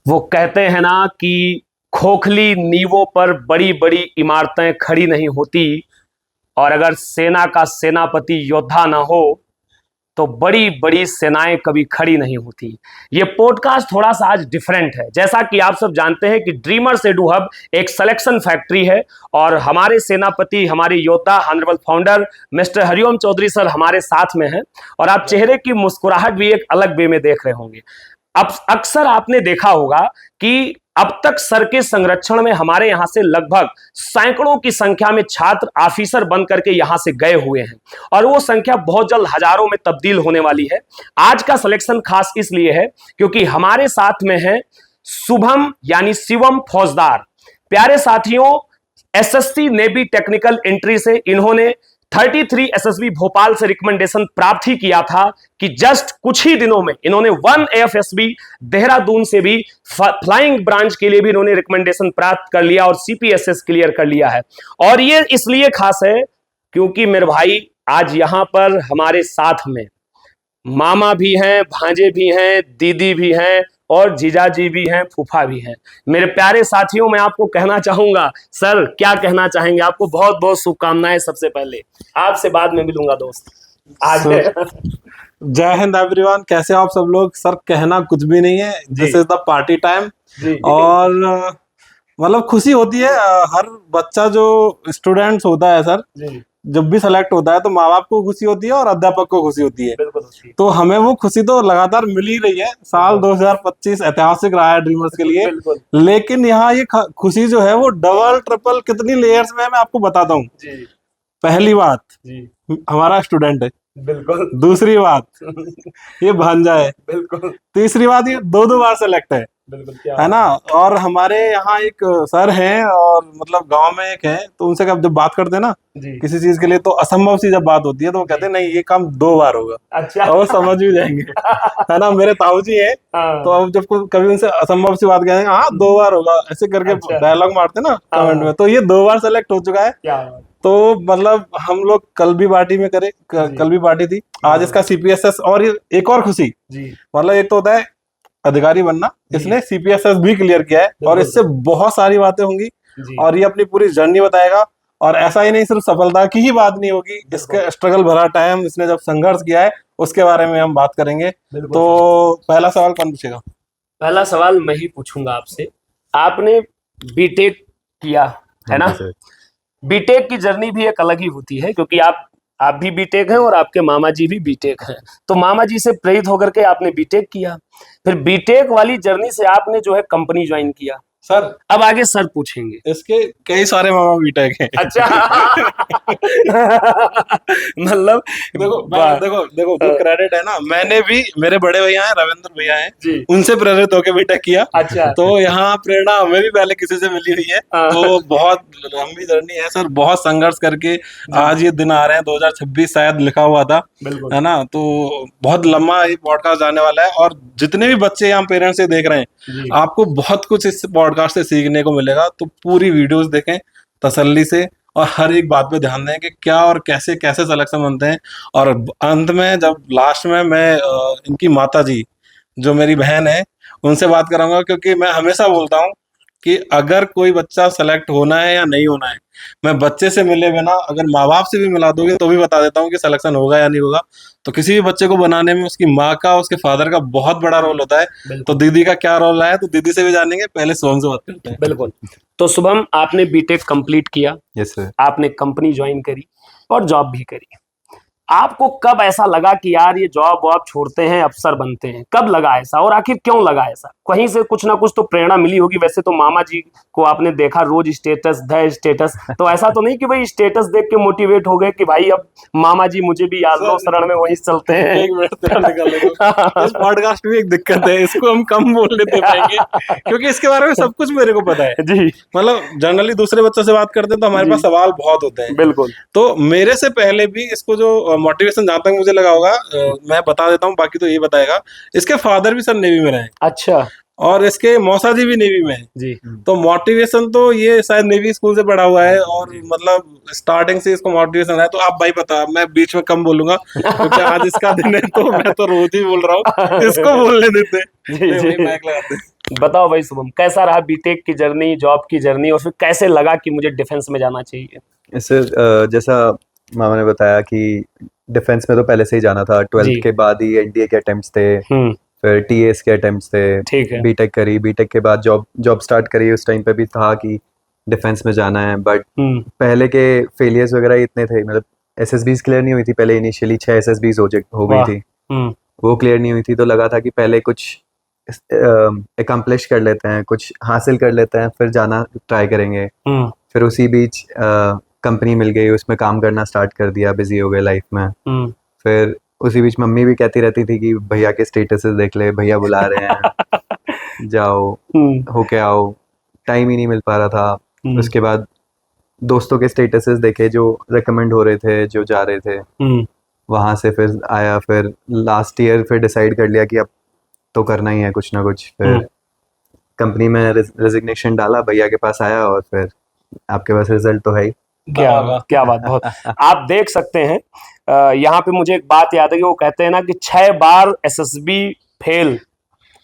वो कहते हैं ना कि खोखली नींवों पर बड़ी बड़ी इमारतें खड़ी नहीं होती, और अगर सेना का सेनापति योद्धा ना हो तो बड़ी बड़ी सेनाएं कभी खड़ी नहीं होती। ये पॉडकास्ट थोड़ा सा आज डिफरेंट है। जैसा कि आप सब जानते हैं कि ड्रीमर्स एडू हब एक सिलेक्शन फैक्ट्री है, और हमारे सेनापति, हमारे योद्धा, honourable founder mister Hariom Chaudhary sir हमारे साथ में हैं, और आप चेहरे की मुस्कुराहट भी एक अलग वे में देख रहे होंगे। अब अक्सर आपने देखा होगा कि अब तक सर के संरक्षण में हमारे यहां से लगभग सैकड़ों की संख्या में छात्र ऑफिसर बन करके यहां से गए हुए हैं, और वो संख्या बहुत जल्द हजारों में तब्दील होने वाली है। आज का सिलेक्शन खास इसलिए है क्योंकि हमारे साथ में है शुभम यानी शिवम फौजदार। प्यारे साथियों, एसएससी नेवी टेक्निकल एंट्री से इन्होंने 33 एसएसबी भोपाल से रिकमेंडेशन प्राप्त ही किया था कि जस्ट कुछ ही दिनों में इन्होंने 1 एएफएसबी देहरादून से भी फ्लाइंग ब्रांच के लिए भी इन्होंने रिकमेंडेशन प्राप्त कर लिया और सीपीएसएस क्लियर कर लिया है। और ये इसलिए खास है क्योंकि मेरे भाई आज यहां पर हमारे साथ में मामा भी हैं, भांजे भी हैं, दीदी भी हैं, और जीजाजी भी हैं, फूफा भी हैं। मेरे प्यारे साथियों, मैं आपको कहना चाहूंगा, सर क्या कहना चाहेंगे? आपको बहुत बहुत शुभकामनाएं। सबसे पहले आपसे बाद में मिलूंगा दोस्त। आज जय हिंद एवरीवन, कैसे हो आप सब लोग? सर कहना कुछ भी नहीं है, this is the party time. और मतलब खुशी होती है, हर बच्चा जो स्टूडेंट्स होता है सर, जब भी सेलेक्ट होता है तो माँ बाप को खुशी होती है और अध्यापक को खुशी होती है। तो हमें वो खुशी तो लगातार मिल ही रही है। साल 2025 ऐतिहासिक रहा है ड्रीमर्स के लिए, लेकिन यहाँ ये खुशी जो है वो डबल ट्रिपल कितनी लेयर्स में है मैं आपको बताता हूँ। पहली बात, हमारा स्टूडेंट है। बिल्कुल। दूसरी बात, ये भांजा है। बिल्कुल। तीसरी बात, ये 2 बार सेलेक्ट है। बिल्कुल, क्या है ना। और हमारे यहाँ एक सर हैं, और मतलब गांव में एक है, तो उनसे जब बात करते हैं ना किसी चीज के लिए, तो असंभव सी जब बात होती है तो वो कहते हैं नहीं, ये काम 2 बार होगा। अच्छा। और समझ भी जाएंगे है ना। मेरे ताऊ जी है, तो अब जब कभी उनसे असंभव सी बात कहेंगे, हाँ 2 बार होगा, ऐसे करके डायलॉग मारते ना कमेंट में। तो ये 2 बार सेलेक्ट हो चुका है। तो मतलब हम लोग कल भी पार्टी में करे, कल भी पार्टी थी, आज इसका सीपीएसएस। और ये एक और खुशी, मतलब एक तो होता है अधिकारी बनना, इसने सीपीएसएस भी क्लियर किया है, और इससे बहुत सारी बातें होंगी, और ये अपनी पूरी जर्नी बताएगा। और ऐसा ही नहीं, सिर्फ सफलता की ही बात नहीं होगी, इसके स्ट्रगल भरा टाइम, इसने जब संघर्ष किया है उसके बारे में हम बात करेंगे। तो पहला सवाल कौन पूछेगा? पहला सवाल मैं ही पूछूंगा आपसे। आपने बीटेक किया है ना? बीटेक की जर्नी भी एक अलग ही होती है, क्योंकि आप भी बीटेक हैं और आपके मामा जी भी बीटेक हैं। तो मामा जी से प्रेरित होकर के आपने बीटेक किया, फिर बीटेक वाली जर्नी से आपने जो है कंपनी ज्वाइन किया। सर अब आगे सर पूछेंगे। इसके कई सारे मामा बीटेक हैं। अच्छा। मतलब देखो जो क्रेडिट है ना, मैंने भी, मेरे बड़े भैया हैं, रविंद्र भैया हैं, उनसे प्रेरित होकर बीटेक किया। अच्छा। तो यहाँ प्रेरणा हमें भी पहले किसी से मिली हुई है। तो बहुत लंबी जर्नी है सर, बहुत संघर्ष करके आज ये दिन आ रहे हैं। 2026 शायद लिखा हुआ था, है ना। तो बहुत लंबा ये पॉडकास्ट जाने वाला है, और जितने भी बच्चे यहाँ पेरेंट्स से देख रहे हैं, आपको बहुत कुछ इस पॉडकास्ट से सीखने को मिलेगा। तो पूरी वीडियोस देखें तसल्ली से, और हर एक बात पे ध्यान दें कि क्या और कैसे कैसे सिलेक्शन बनते हैं। और अंत में जब लास्ट में मैं इनकी माता जी, जो मेरी बहन है, उनसे बात कराऊंगा, क्योंकि मैं हमेशा बोलता हूँ कि अगर कोई बच्चा सेलेक्ट होना है या नहीं होना है, मैं बच्चे से मिले बिना अगर माँ बाप से भी मिला दोगे तो भी बता देता हूँ कि सिलेक्शन होगा या नहीं होगा। तो किसी भी बच्चे को बनाने में उसकी माँ का, उसके फादर का बहुत बड़ा रोल होता है। तो दीदी का क्या रोल है, तो दीदी से भी जानेंगे। पहले शुभम से बात करते हैं। बिल्कुल। तो शुभम, आपने बीटेक कंप्लीट किया। Yes sir. आपने कंपनी ज्वाइन करी और जॉब भी करी। आपको कब ऐसा लगा कि यार ये जॉब वॉब छोड़ते हैं, अफसर बनते हैं? कब लगा ऐसा, और आखिर क्यों लगा ऐसा? कहीं से कुछ ना कुछ तो प्रेरणा मिली होगी। वैसे तो मामा जी को आपने देखा रोज स्टेटस स्टेटस, तो ऐसा तो नहीं कि भाई स्टेटस देख के मोटिवेट हो गए कि भाई अब मामा जी मुझे भी याद लो शरण में वहीं चलते हैं। एक मिनट, इस पॉडकास्ट में एक दिक्कत है, इसको हम कम बोल लेते पाएंगे, क्योंकि इसके बारे में सब कुछ मेरे को पता है जी। मतलब जनरली दूसरे बच्चों से बात करते हैं तो हमारे पास सवाल बहुत होते हैं। बिल्कुल। तो मेरे से पहले भी इसको जो मोटिवेशन, जहां तक मुझे लगा होगा, मैं बता देता हूँ, बाकी तो ये बताएगा। इसके फादर भी सर नेवी में रहे। अच्छा। और इसके मौसा जी भी नेवी में है जी। तो मोटिवेशन तो ये शायद नेवी स्कूल से पढ़ा हुआ है, और मतलब स्टार्टिंग से इसको मोटिवेशन है। तो आप भाई बता, मैं बीच में कम बोलूंगा क्योंकि आज इसका दिन है, तो मैं तो रोज ही बोल रहा हूँ, इसको बोलने देते। जी, जी। माइक लगाते। बताओ भाई शुभम, कैसा रहा बीटेक की जर्नी, जॉब की जर्नी, और फिर कैसे लगा कि मुझे डिफेंस में जाना चाहिए? इससे जैसा मामा ने बताया कि डिफेंस में तो पहले से ही जाना था। जी। 12th के बाद ही एनडीए के अटेम्प्ट्स थे, हम्म। फिर टीएस के अटेम्प्ट्स थे, ठीक है। बीटेक करी, बीटेक के बाद जॉब स्टार्ट करी। उस टाइम पे भी था कि डिफेंस में जाना है, बट पहले के फेलियर्स वगैरह ही इतने थे, मतलब एसएसबीज क्लियर नहीं हुई थी पहले। इनिशियली 6 एसएसबीज हो गई वाह। थी, वो क्लियर नहीं हुई थी, तो लगा था कि पहले कुछ एकम्प्लिश कर लेते हैं, कुछ हासिल कर लेते हैं, फिर जाना ट्राई करेंगे। फिर उसी बीच कंपनी मिल गई, उसमें काम करना स्टार्ट कर दिया, बिजी हो गए लाइफ में। फिर उसी बीच मम्मी भी कहती रहती थी कि भैया के स्टेटसेस देख ले, भैया बुला रहे हैं, जाओ होके आओ। टाइम ही नहीं मिल पा रहा था। उसके बाद दोस्तों के स्टेटसेस देखे जो रेकमेंड हो रहे थे, जो जा रहे थे, वहां से फिर आया। फिर लास्ट ईयर फिर डिसाइड कर लिया कि अब तो करना ही है कुछ ना कुछ। फिर कंपनी में रेजिग्नेशन डाला, भैया के पास आया, और फिर आपके पास रिजल्ट तो है ही। क्या बात, बहुत। आप देख सकते हैं, यहाँ पे मुझे एक बात याद है कि वो कहते हैं ना कि 6 बार एसएसबी फेल,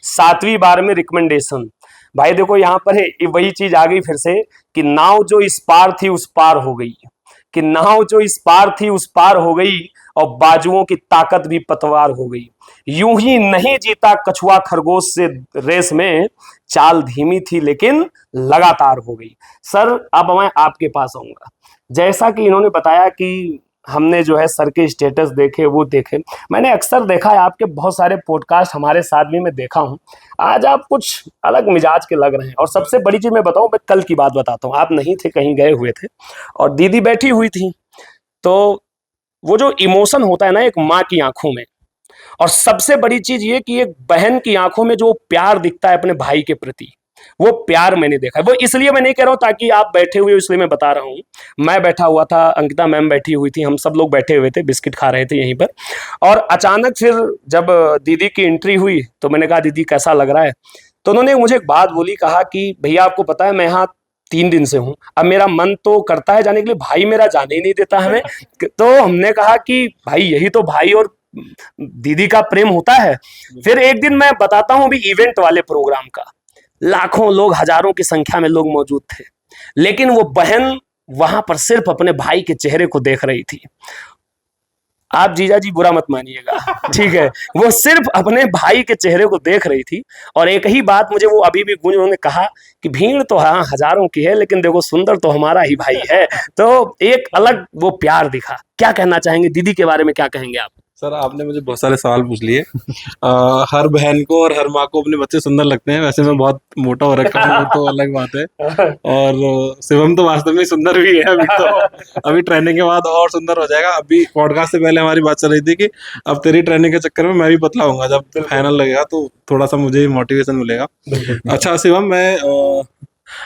7वीं बार में रिकमेंडेशन। भाई देखो यहाँ पर है वही चीज आ गई फिर से कि नाव जो इस पार थी उस पार हो गई, कि नाव जो इस पार थी उस पार हो गई, और बाजुओं की ताकत भी पतवार हो गई। यूं ही नहीं जीता कछुआ खरगोश से रेस में, चाल धीमी थी लेकिन लगातार हो गई। सर अब मैं आपके पास आऊंगा। जैसा कि इन्होंने बताया कि हमने जो है सर के स्टेटस देखे, वो देखे, मैंने अक्सर देखा है आपके बहुत सारे पॉडकास्ट हमारे साथ भी मैं देखा हूं। आज आप कुछ अलग मिजाज के लग रहे हैं। और सबसे बड़ी चीज मैं बताऊं, मैं कल की बात बताता हूं। आप नहीं थे, कहीं गए हुए थे, और दीदी बैठी हुई थी। तो वो जो इमोशन होता है ना एक माँ की आंखों में, और सबसे बड़ी चीज ये कि एक बहन की आंखों में जो प्यार दिखता है अपने भाई के प्रति, वो प्यार मैंने देखा है। वो इसलिए मैं नहीं कह रहा हूं ताकि आप बैठे हुए हो इसलिए मैं बता रहा हूं। मैं बैठा हुआ था, अंकिता मैम बैठी हुई थी, हम सब लोग बैठे हुए थे, बिस्किट खा रहे थे यहीं पर। और अचानक फिर जब दीदी की एंट्री हुई तो मैंने कहा दीदी कैसा लग रहा है? तो उन्होंने मुझे एक बात बोली, कहा कि भैया आपको पता है मैं यहाँ 3 दिन से हूँ, अब मेरा मन तो करता है जाने के लिए, भाई मेरा जाने ही नहीं देता हमें। तो हमने कहा कि भाई यही तो भाई और दीदी का प्रेम होता है। फिर एक दिन मैं बताता हूँ अभी इवेंट वाले प्रोग्राम का, लाखों लोग, हजारों की संख्या में लोग मौजूद थे, लेकिन वो बहन वहां पर सिर्फ अपने भाई के चेहरे को देख रही थी। आप जीजा जी बुरा मत मानिएगा, ठीक है, वो सिर्फ अपने भाई के चेहरे को देख रही थी। और एक ही बात मुझे वो अभी भी गूंज, उन्होंने कहा कि भीड़ तो हाँ हजारों की है, लेकिन देखो सुंदर तो हमारा ही भाई है। तो एक अलग वो प्यार दिखा। क्या कहना चाहेंगे दीदी के बारे में, क्या कहेंगे आप? सर आपने मुझे बहुत सारे सवाल पूछ लिए। हर बहन को और हर माँ को अपने बच्चे सुंदर लगते हैं। वैसे मैं बहुत मोटा हो रखा हूँ, वो तो अलग बात है। और शिवम तो वास्तव में सुंदर भी है अभी तो। अभी ट्रेनिंग के बाद और सुंदर हो जाएगा। अभी पॉडकास्ट से पहले हमारी बात चल रही थी कि अब तेरी ट्रेनिंग के चक्कर में मैं भी पतला होऊंगा, जब फाइनल लगेगा तो थोड़ा सा मुझे मोटिवेशन मिलेगा। अच्छा शिवम, मैं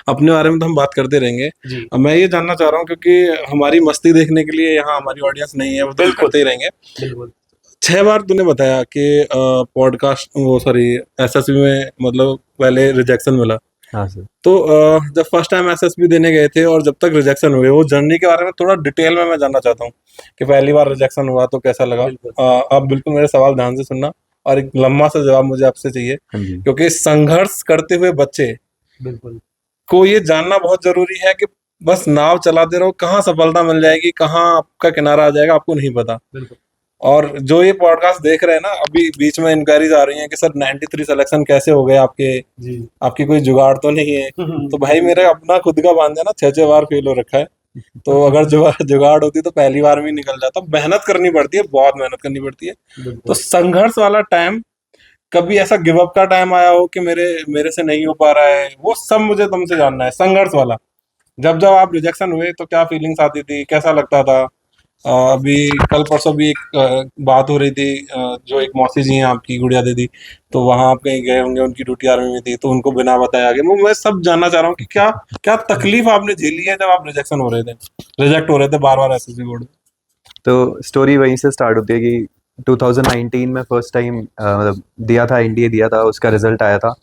अपने बारे में तो हम बात करते रहेंगे। अब मैं ये जानना चाह रहा हूँ, क्योंकि हमारी मस्ती देखने के लिए यहाँ हमारी ऑडियंस नहीं है, वो तो करते ही रहेंगे। 6 बार तूने बताया कि पॉडकास्ट वो सॉरी एसएसबी में मतलब पहले रिजेक्शन मिला। हाँ सर। तो जब फर्स्ट टाइम एसएसबी देने गए थे और जब तक रिजेक्शन हुए, वो जर्नी के बारे में थोड़ा डिटेल में मैं जानना चाहता हूँ कि पहली बार रिजेक्शन हुआ तो कैसा लगा। आप बिल्कुल मेरे सवाल ध्यान से सुनना, और एक लंबा सा जवाब मुझे आपसे चाहिए, क्योंकि संघर्ष करते हुए बच्चे बिल्कुल को ये जानना बहुत जरूरी है कि बस नाव चलाते रहो, कहाँ सफलता मिल जाएगी, कहाँ आपका किनारा आ जाएगा, आपको नहीं पता। और जो ये पॉडकास्ट देख रहे हैं ना, अभी बीच में इंक्वायरीज आ रही हैं कि सर 93 सिलेक्शन कैसे हो गए आपके, आपकी कोई जुगाड़ तो नहीं है? तो भाई मेरे अपना खुद का बांध है ना, 6 बार फेल हो रखा है। तो अगर जुगाड़ होती तो पहली बार में निकल जाता। मेहनत करनी पड़ती है, बहुत मेहनत करनी पड़ती है। तो संघर्ष वाला टाइम, कभी ऐसा गिव अप का टाइम आया हो कि मेरे से नहीं हो पा रहा है, वो सब मुझे तुमसे जानना है। संघर्ष वाला, जब आप रिजेक्शन हुए तो क्या फीलिंग्स आती थी, कैसा लगता था? अभी कल परसों भी एक बात हो रही थी, जो एक मौसी जी हैं आपकी, गुड़िया दीदी, तो वहां आप कहीं गए होंगे, उनकी ड्यूटी आर्मी में थी, तो उनको बिना बताए आगे। मैं सब जानना चाह रहा हूँ कि क्या क्या तकलीफ आपने झेली है जब आप रिजेक्ट हो रहे थे बार बार एसएसबी बोर्ड? तो स्टोरी वहीं से स्टार्ट होती है कि 2019 में फर्स्ट टाइम मतलब दिया था, एनडीए दिया था, उसका रिजल्ट आया था।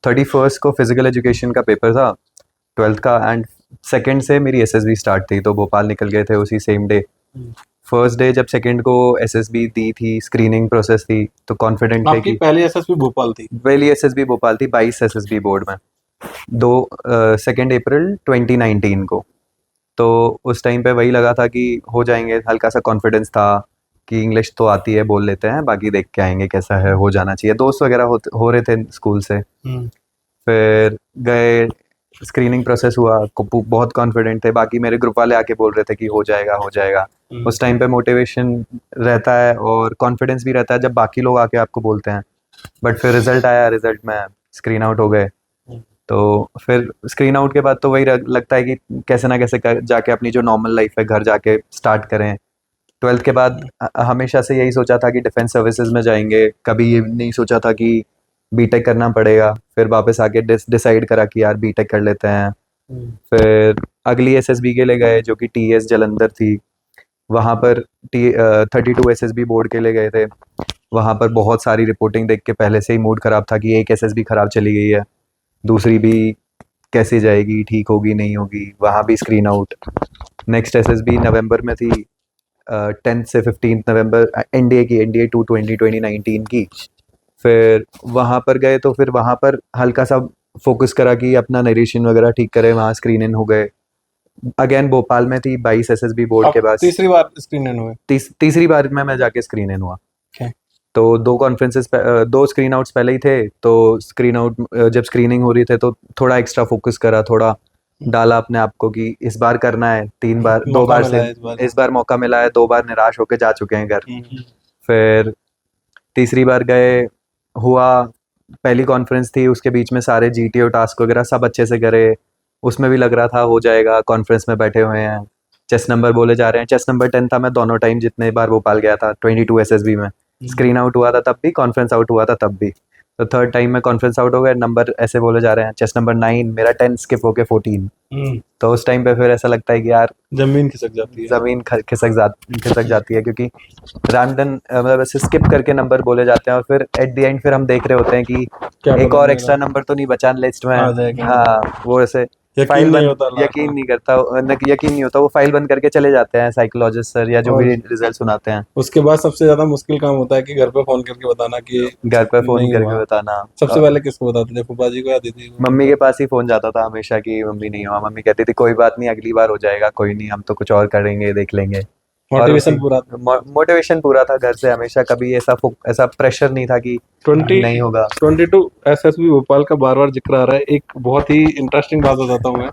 31 को फिजिकल एजुकेशन का पेपर था 12th का, एंड 2nd से मेरी एसएसबी स्टार्ट थी, तो भोपाल निकल गए थे उसी सेम डे। फर्स्ट डे जब सेकंड को एसएसबी दी थी, स्क्रीनिंग प्रोसेस थी, तो कॉन्फिडेंट थे आपकी कि पहली एसएसबी भोपाल थी? पहली एसएसबी भोपाल थी 22 एसएसबी बोर्ड में, 2 अप्रैल 2019 को। तो उस टाइम पे वही लगा था कि हो जाएंगे, हल्का सा कॉन्फिडेंस था कि इंग्लिश तो आती है, बोल लेते हैं, बाकी देख के आएंगे कैसा है, हो जाना चाहिए। दोस्त वगैरह हो रहे थे स्कूल से। फिर गए, स्क्रीनिंग प्रोसेस हुआ, बहुत कॉन्फिडेंट थे, बाकी मेरे ग्रुप वाले आके बोल रहे थे कि हो जाएगा हो जाएगा। उस टाइम पे मोटिवेशन रहता है और कॉन्फिडेंस भी रहता है जब बाकी लोग आके आपको बोलते हैं। बट फिर रिजल्ट आया, रिजल्ट में स्क्रीन आउट हो गए। तो फिर स्क्रीन आउट के बाद तो वही लगता है कि कैसे ना कैसे जाके अपनी जो नॉर्मल लाइफ है घर जाके स्टार्ट करें। 12th के बाद हमेशा से यही सोचा था कि डिफेंस सर्विसेज में जाएंगे, कभी ये नहीं सोचा था कि बीटेक करना पड़ेगा। फिर वापस आके डिसाइड करा कि यार बीटेक कर लेते हैं। फिर अगली एसएसबी के लिए गए जो कि टीएस जलंधर थी। वहाँ पर 32 एसएसबी बोर्ड के लिए गए थे। वहाँ पर बहुत सारी रिपोर्टिंग देख के पहले से ही मूड ख़राब था कि एक एसएसबी ख़राब चली गई है, दूसरी भी कैसे जाएगी, ठीक होगी नहीं होगी, वहाँ भी स्क्रीन आउट। नेक्स्ट एसएसबी नवंबर में थी, 10 से 15 नवंबर, एनडीए 220 2019 की। फिर वहाँ पर गए तो फिर वहाँ पर हल्का सा फोकस करा कि अपना नरेशन वगैरह ठीक करें, वहाँ स्क्रीन इन हो गए। अगेन भोपाल में थी 22 एसएसबी बोर्ड के बाद, तीसरी बार स्क्रीन इन हुए? तीसरी बार में मैं जाके स्क्रीन इन हुआ। Okay. तो 2 स्क्रीन आउट्स पहले ही थे, तो स्क्रीन आउट जब स्क्रीनिंग हो रही थे तो थोड़ा एक्स्ट्रा फोकस करा, थोड़ा डाला अपने आप को कि इस बार करना है। 2 बार से इस बार मौका मिला है, 2 बार निराश होके जा चुके हैं घर। फिर तीसरी बार गए, हुआ। पहली कॉन्फ्रेंस थी, उसके बीच में सारे जीटीओ टास्क वगैरह सब अच्छे से करे, उसमें भी लग रहा था हो जाएगा। कॉन्फ्रेंस में बैठे हुए हैं, चेस नंबर बोले जा रहे हैं, चेस नंबर 10 था। मैं दोनों टाइम जितने बार भोपाल गया था 22 एसएसबी में, स्क्रीन आउट हुआ था तब भी, कॉन्फ्रेंस आउट हुआ था तब भी। तो थर्ड टाइम में कॉन्फ्रेंस आउट हो गया, नंबर ऐसे बोले जा रहे हैं, चेस नंबर 9, मेरा 10 स्किप होके 14। तो उस टाइम पे फिर ऐसा लगता है कि यार जमीन खिसक जाती है, जमीन खिसक जाती है, क्योंकि रैंडम मतलब ऐसे स्किप करके नंबर बोले जाते हैं और फिर एट द एंड फिर हम देख रहे होते हैं कि क्या एक पता और मेरा एक्स्ट्रा नंबर तो नहीं बचा लिस्ट में। आ जाएगा। हाँ, वो ऐसे यकीन फाइल नहीं बंद, होता लास्ट यकीन में। नहीं करता, यकीन नहीं होता, वो फाइल बंद करके चले जाते हैं साइकोलॉजिस्ट सर या जो भी रिजल्ट सुनाते हैं। उसके बाद सबसे ज्यादा मुश्किल काम होता है कि घर पे फोन करके बताना कि घर पर फोन नहीं करके हुआ। बताना। सबसे पहले किसको बताते थे? फूफा जी को या दीदी को? मम्मी के पास ही फोन जाता था हमेशा कि मम्मी नहीं हुआ। मम्मी कहती थी कोई बात नहीं, अगली बार हो जाएगा, कोई नहीं, हम तो कुछ और करेंगे, देख लेंगे। मोटिवेशन पूरा था। मोटिवेशन पूरा था घर से हमेशा, कभी ऐसा प्रेशर नहीं था कि 20 नहीं होगा। 22 एसएसबी भोपाल का बार बार जिक्र आ रहा है। एक बहुत ही इंटरेस्टिंग बात बताता हूँ मैं।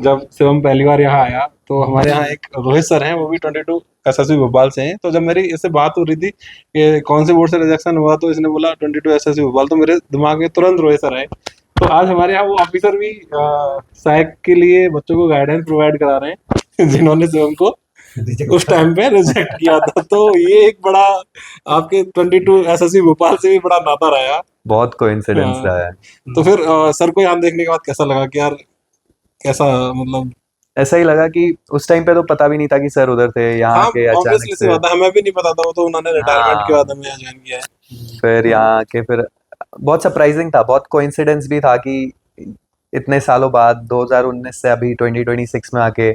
जब शिवम पहली बार यहाँ आया तो हमारे यहाँ एक रोहित सर हैं, वो भी 22 एसएसबी भोपाल से हैं। तो जब मेरी इससे बात हो रही थी कि कौन से बोर्ड से रिजेक्शन हुआ, तो इसने बोला 22 एसएसबी भोपाल, तो मेरे दिमाग में तुरंत रोहित सर आए। तो आज हमारे यहाँ वो ऑफिसर भी सहायक के लिए बच्चों को गाइडेंस प्रोवाइड करा रहे हैं जिन्होंने शिवम को उस टाइम पे रिजेक्ट किया था। तो ये एक बड़ा आपके 22 एसएसबी भोपाल से भी बड़ा नाता रहा। बहुत कोइंसिडेंस हाँ। रहा है। तो फिर सर को यहाँ देखने के बाद कैसा लगा कि यार कैसा, मतलब ऐसा ही लगा कि उस टाइम पे तो पता भी नहीं था कि सर उधर थे, यहाँ हाँ के अचानक ऑब्वियसली सी से। बात है, हमें भी नहीं पता था। वो तो उन्होंने रिटायरमेंट के हाँ, बाद हमें यहाँ ज्वाइन किया है। फिर यहाँ के फिर बहुत सरप्राइजिंग था, बहुत कोइंसिडेंस भी था कि इतने सालों बाद 2019 से अभी 2026 में आके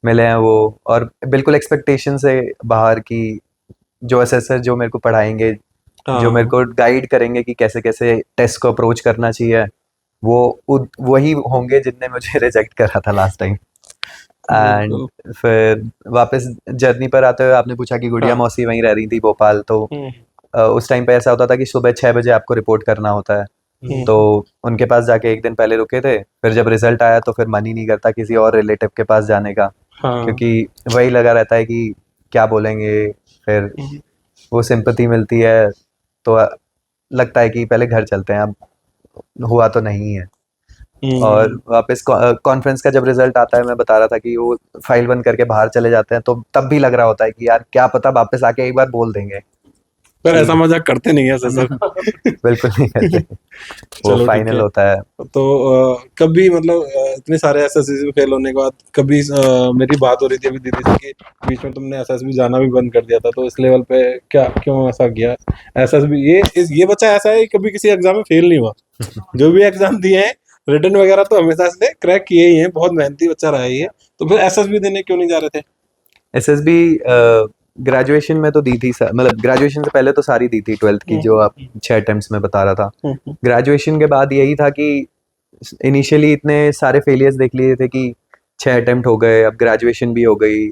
मिले हैं वो, और बिल्कुल एक्सपेक्टेशन से बाहर की। जो असेसर जो मेरे को पढ़ाएंगे, जो मेरे को गाइड करेंगे कि कैसे कैसे टेस्ट को अप्रोच करना चाहिए, वो वही होंगे जिनने मुझे रिजेक्ट करा था लास्ट टाइम। एंड फिर वापस जर्नी पर आते हुए आपने पूछा कि गुड़िया मौसी वहीं रह रही थी भोपाल, तो उस टाइम पे ऐसा होता था कि सुबह 6 बजे आपको रिपोर्ट करना होता है। तो उनके पास जाके एक दिन पहले रुके थे। फिर जब रिजल्ट आया तो फिर मन ही नहीं करता किसी और रिलेटिव के पास जाने का, क्योंकि वही लगा रहता है कि क्या बोलेंगे। फिर वो सिंपैथी मिलती है तो लगता है कि पहले घर चलते हैं, अब हुआ तो नहीं है। और वापस कॉन्फ्रेंस का जब रिजल्ट आता है, मैं बता रहा था कि वो फाइल बंद करके बाहर चले जाते हैं, तो तब भी लग रहा होता है कि यार क्या पता वापस आके एक बार बोल देंगे। पर ऐसा मजाक करते नहीं है सर। बिल्कुल नहीं करते। वो फाइनल होता है। तो कभी मतलब इतने सारे एसएससी में फेल होने के बाद कभी मेरी बात हो रही थी अभी दीदी से कि बीच में तुमने एसएसबी जाना भी बंद कर दिया था, तो इस लेवल पे क्या क्यों ऐसा किया? एसएसबी ये बच्चा ऐसा है कि कभी किसी एग्जाम में फेल नहीं हुआ। जो भी एग्जाम दिए हैं रिटन वगैरह तो हमेशा से क्रैक किए ही हैं, बहुत मेहनती बच्चा रहा है ये। तो फिर एसएसबी देने क्यों नहीं जा रहे थे? एसएसबी ग्रेजुएशन में तो दी थी मतलब ग्रेजुएशन से पहले तो सारी दी थी 12th की, जो आप 6 अटेम्प्ट्स में बता रहा था। ग्रेजुएशन के बाद यही था कि इनिशियली इतने सारे फेलियर्स देख लिए थे कि 6 अटेम्प्ट हो गए, अब ग्रेजुएशन भी हो गई।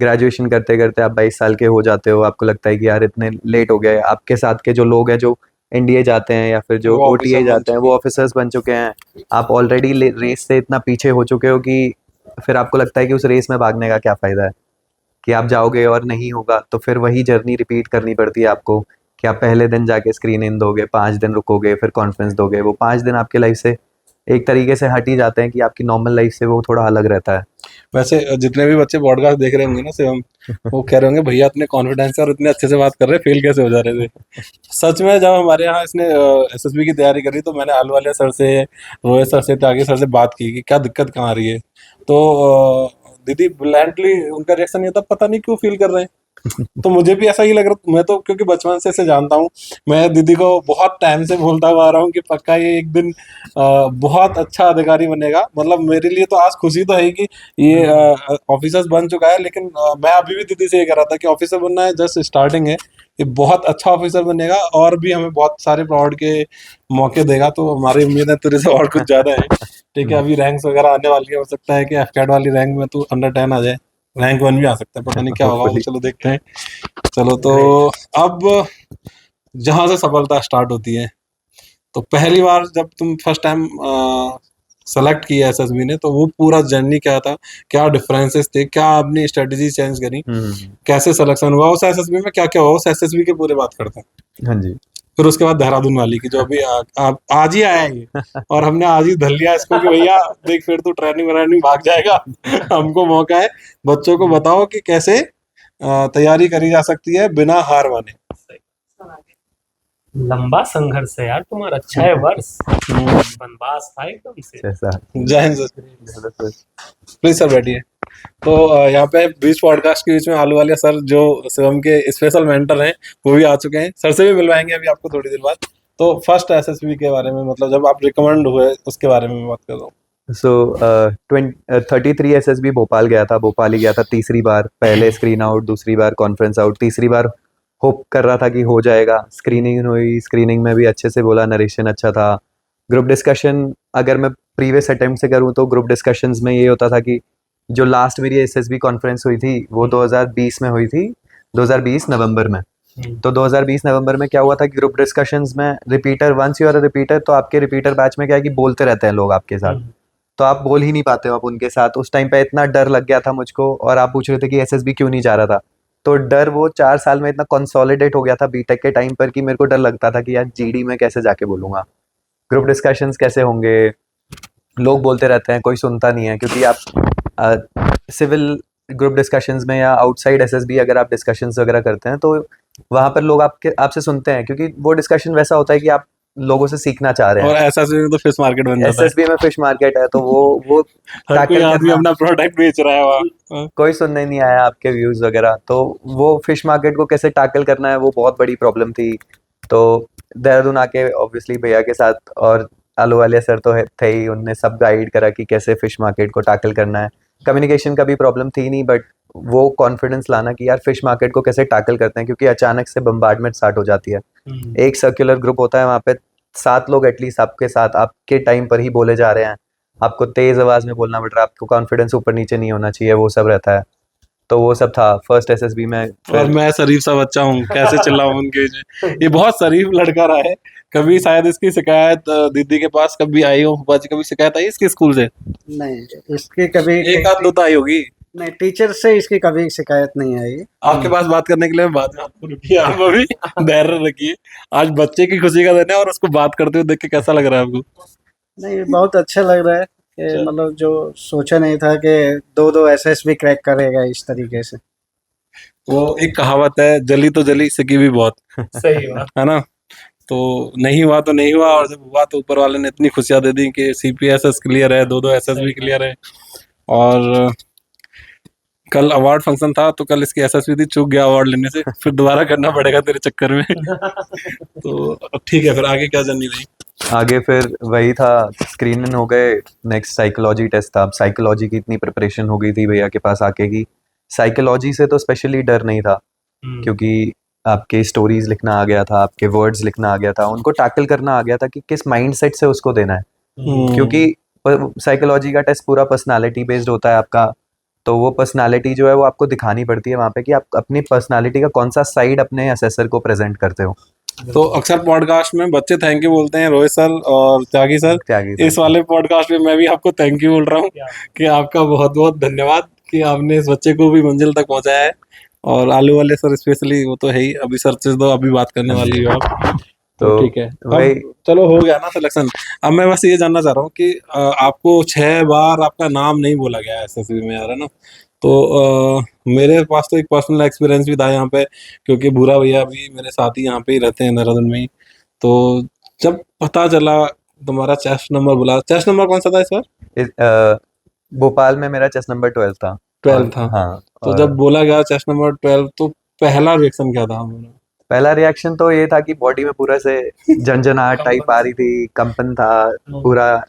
ग्रेजुएशन करते करते आप 22 साल के हो जाते हो, आपको लगता है कि यार इतने लेट हो गए। आपके साथ के जो लोग हैं जो एनडीए जाते हैं या फिर जो वो ओटीए officer बन जाते हैं वो ऑफिसर्स बन चुके हैं। आप ऑलरेडी रेस से इतना पीछे हो चुके हो कि फिर आपको लगता है कि उस रेस में भागने का क्या फ़ायदा है, कि आप जाओगे और नहीं होगा तो फिर वही जर्नी रिपीट करनी पड़ती है आपको, कि आप पहले दिन जाके स्क्रीन इन दोगे, 5 दिन रुकोगे, फिर कॉन्फ्रेंस दोगे। वो 5 दिन आपके लाइफ से एक तरीके से हट ही जाते हैं कि आपकी नॉर्मल लाइफ से वो थोड़ा अलग रहता है। वैसे जितने भी बच्चे पॉडकास्ट देख रहे होंगे ना शिवम, वो कह रहे होंगे भैया इतने कॉन्फिडेंस से और इतने अच्छे से बात कर रहे, फेल कैसे हो जा रहे थे। सच में जब हमारे यहाँ इसने एसएसबी की तैयारी करी तो मैंने आलूवालिया सर से, रोहित सर से, त्यागी सर से बात की कि क्या दिक्कत कहाँ आ रही है। तो दीदी ब्लैंकली उनका रिएक्शन ये था, पता नहीं क्यों फील कर रहे हैं। तो मुझे भी ऐसा ही लग रहा, मैं तो क्योंकि बचपन से इसे जानता हूँ, मैं दीदी को बहुत टाइम से बोलता हुआ आ रहा हूँ कि पक्का ये एक दिन बहुत अच्छा अधिकारी बनेगा। मतलब मेरे लिए तो आज खुशी तो है कि ये ऑफिसर्स बन चुका है, लेकिन मैं अभी भी दीदी से ये कह रहा था कि ऑफिसर बनना है जस्ट स्टार्टिंग है, ये बहुत अच्छा ऑफिसर बनेगा और भी हमें बहुत सारे प्राउड के मौके देगा। तो हमारी उम्मीद है तेरे से और कुछ ज्यादा है। ठीक है, अभी रैंक्स वगैरह आने वाली है, हो सकता है कि एफकैट वाली रैंक में तू अंडर 10 आ जाए, रैंक 1 भी आ सकता है, पता नहीं क्या होगा वो, Hopefully. चलो देखते हैं। चलो तो अब जहां से सफलता स्टार्ट होती है, तो पहली बार जब तुम फर्स्ट टाइम सेलेक्ट किया एसएसबी ने, तो वो पूरा जर्नी क्या था, क्या डिफरेंसेस थे, क्या आपने स्ट्रेटजी चेंज करी, कैसे सिलेक्शन हुआ उस एसएसबी में, क्या क्या हुआ उस एसएसबी के पूरे बात करते हैं। हाँ जी। फिर उसके बाद देहरादून वाली की जो अभी आज ही आया है ये, और हमने आज ही धर लिया इसको कि भैया देख फिर तू ट्रेनिंग व्रेनिंग भाग जाएगा। हमको मौका है, बच्चों को बताओ कि कैसे तैयारी करी जा सकती है बिना हार माने। लंबा संघर्ष है यार तुम्हारा, 6 वर्ष वनवास था एकदम से। ऐसा जय हिंद सर, प्लीज सर बैठिए। तो यहाँ पे 20 पॉडकास्ट के बीच में आलूवालिया सर जो शिवम के स्पेशल मेंटर हैं वो भी आ चुके हैं, सर से भी मिलवाएंगे अभी आपको थोड़ी देर बाद। तो फर्स्ट एसएसबी के बारे में, मतलब जब आप रिकमेंड हुए उसके बारे में मैं बात कर रहा हूँ। सो 33 एसएसबी भोपाल गया था, भोपाल ही गया था तीसरी बार। पहले स्क्रीन आउट, दूसरी बार कॉन्फ्रेंस आउट, तीसरी बार होप कर रहा था कि हो जाएगा। स्क्रीनिंग हुई, स्क्रीनिंग में भी अच्छे से बोला, नरेशन अच्छा था। ग्रुप डिस्कशन अगर मैं प्रीवियस अटेम्प्ट से करूँ तो ग्रुप डिस्कशंस में ये होता था कि जो लास्ट मेरी एसएसबी कॉन्फ्रेंस हुई थी वो 2020 में हुई थी, 2020 नवंबर में। तो 2020 नवंबर में क्या हुआ था कि ग्रुप डिस्कशंस में repeater, once you are a repeater, तो आपके रिपीटर बैच में क्या है कि बोलते रहते हैं लोग आपके साथ, तो आप बोल ही नहीं पाते हो आप उनके साथ। उस टाइम पे इतना डर लग गया था मुझको, और आप पूछ रहे थे कि एसएसबी क्यों नहीं जा रहा था, तो डर वो 4 साल में इतना कंसोलिडेट हो गया था बीटेक के टाइम पर कि मेरे को डर लगता था कि यार जीडी में कैसे जाके बोलूँगा, ग्रुप डिस्कशंस कैसे होंगे, लोग बोलते रहते हैं, कोई सुनता नहीं है। क्योंकि आप सिविल ग्रुप डिस्कशंस में या आउटसाइड एसएसबी अगर आप डिस्कशंस वगैरह करते हैं तो वहाँ पर लोग आपसे सुनते हैं, क्योंकि वो डिस्कशन वैसा होता है कि आप लोगों से सीखना चाह रहे और हैं। एसएसबी में तो फिश मार्केट बन जाता है, एसएसबी में फिश मार्केट है, तो वो हर कोई tackle आदमी करना- अपना प्रोडक्ट बेच रहा है वहाँ। कोई सुनने नहीं आया आपके व्यूज वगैरह, तो वो फिश मार्केट को कैसे टैकल करना है वो बहुत बड़ी प्रॉब्लम थी। तो देहरादून आके ऑब्वियसली भैया के साथ, और आलूवालिया सर तो थे ही, उनने सब गाइड करा कि कैसे फिश मार्केट को टैकल करना है। कम्युनिकेशन का भी प्रॉब्लम थी नहीं, बट वो कॉन्फिडेंस लाना कि यार फिश मार्केट को कैसे टैकल करते हैं, क्योंकि अचानक से बम्बार्डमेंट स्टार्ट हो जाती है। एक सर्कुलर ग्रुप होता है, वहाँ पे 7 लोग एटलीस्ट आपके साथ आपके टाइम पर ही बोले जा रहे हैं, आपको तेज आवाज में बोलना पड़ रहा है, आपको कॉन्फिडेंस ऊपर नीचे नहीं होना चाहिए, वो सब रहता है। तो वो सब था फर्स्ट एसएसबी में। और मैं शरीफ सा बच्चा हूँ, कैसे चिल्लाऊं उनके बीच में। ये बहुत शरीफ लड़का रहा है। कभी शायद इसकी शिकायत दीदी के पास कभी आई हो, फूफा जी कभी शिकायत आई इसके स्कूल से? नहीं, इसकी कभी एक आध दो तो आई होगी। नहीं, टीचर से इसकी कभी शिकायत नहीं आई। आपके पास बात करने के लिए मैं बात में आपको रुकिए, आप अभी धैर्य रखिए। आज बच्चे की खुशी का दिन है और उसको बात करते हुए देख के कैसा लग रहा है आपको? नहीं, बहुत अच्छा लग रहा है कि अच्छा। मतलब जो सोचा नहीं था कि 2-2 एसएसबी क्रैक करेगा इस तरीके से। वो एक कहावत है, जली तो जली, सिकी भी बहुत, सही बात। है ना? तो नहीं हुआ तो नहीं हुआ, और जब हुआ तो ऊपर वाले ने इतनी खुशियां दे दी कि सीपीएसएस क्लियर है, 2-2 एसएसबी क्लियर है। और कल अवार्ड फंक्शन था, तो कल इसकी एसएसबी थी, चूक गया अवार्ड लेने से, फिर दोबारा करना पड़ेगा तेरे चक्कर में। तो अब ठीक है, फिर आगे क्या जर्नी रही? आगे फिर वही था, स्क्रीन इन हो गए, नेक्स्ट साइकोलॉजी टेस्ट था। अब साइकोलॉजी की इतनी प्रिपरेशन हो गई थी भैया के पास आके की, साइकोलॉजी से तो स्पेशली डर नहीं था, क्योंकि आपके स्टोरीज लिखना आ गया था, आपके वर्ड्स लिखना आ गया था, उनको टैकल करना आ गया था कि किस माइंडसेट से उसको देना है। क्योंकि साइकोलॉजी का टेस्ट पूरा पर्सनालिटी बेस्ड होता है आपका, तो वो पर्सनालिटी जो है वो आपको दिखानी पड़ती है वहाँ पे कि आप अपनी पर्सनालिटी का कौन सा साइड अपने असेसर को प्रेजेंट करते हो। तो अक्सर पॉडकास्ट में बच्चे थैंक यू बोलते हैं, रोहित सर और त्यागी सर। त्यागी सर। इस वाले पॉडकास्ट में मैं भी आपको थैंक यू बोल रहा हूँ कि आपका बहुत बहुत धन्यवाद कि आपने इस बच्चे को भी मंजिल तक पहुंचाया है। और आलू वाले सर स्पेशली, वो तो है ही, अभी सर से तो अभी बात करने वाली हो आप, तो ठीक है। वही अब चलो हो गया ना सिलेक्शन। अब मैं बस ये जानना चाह रहा हूँ कि आपको 6 बार आपका नाम नहीं बोला गया एसएसबी में, यार, है ना? तो मेरे पास तो एक पर्सनल एक्सपीरियंस भी था यहाँ पे, क्योंकि भूरा भैया भी मेरे साथ ही यहाँ पे ही रहते हैं, देहरादून में ही। तो जब पता चला तुम्हारा चेस्ट नंबर बोला, चेस्ट नंबर कौन सा था इस बार? भोपाल में मेरा चेस्ट नंबर 12 था। 12 था। हाँ। तो जब बोला गया चेस्ट नंबर 12, तो पहला रिएक्शन क्या था हमारा? पहला रिएक्शन तो ये था कि बॉडी में पूरा से झंझनाहट टाइप आ रही थी, कंपन था पूरा।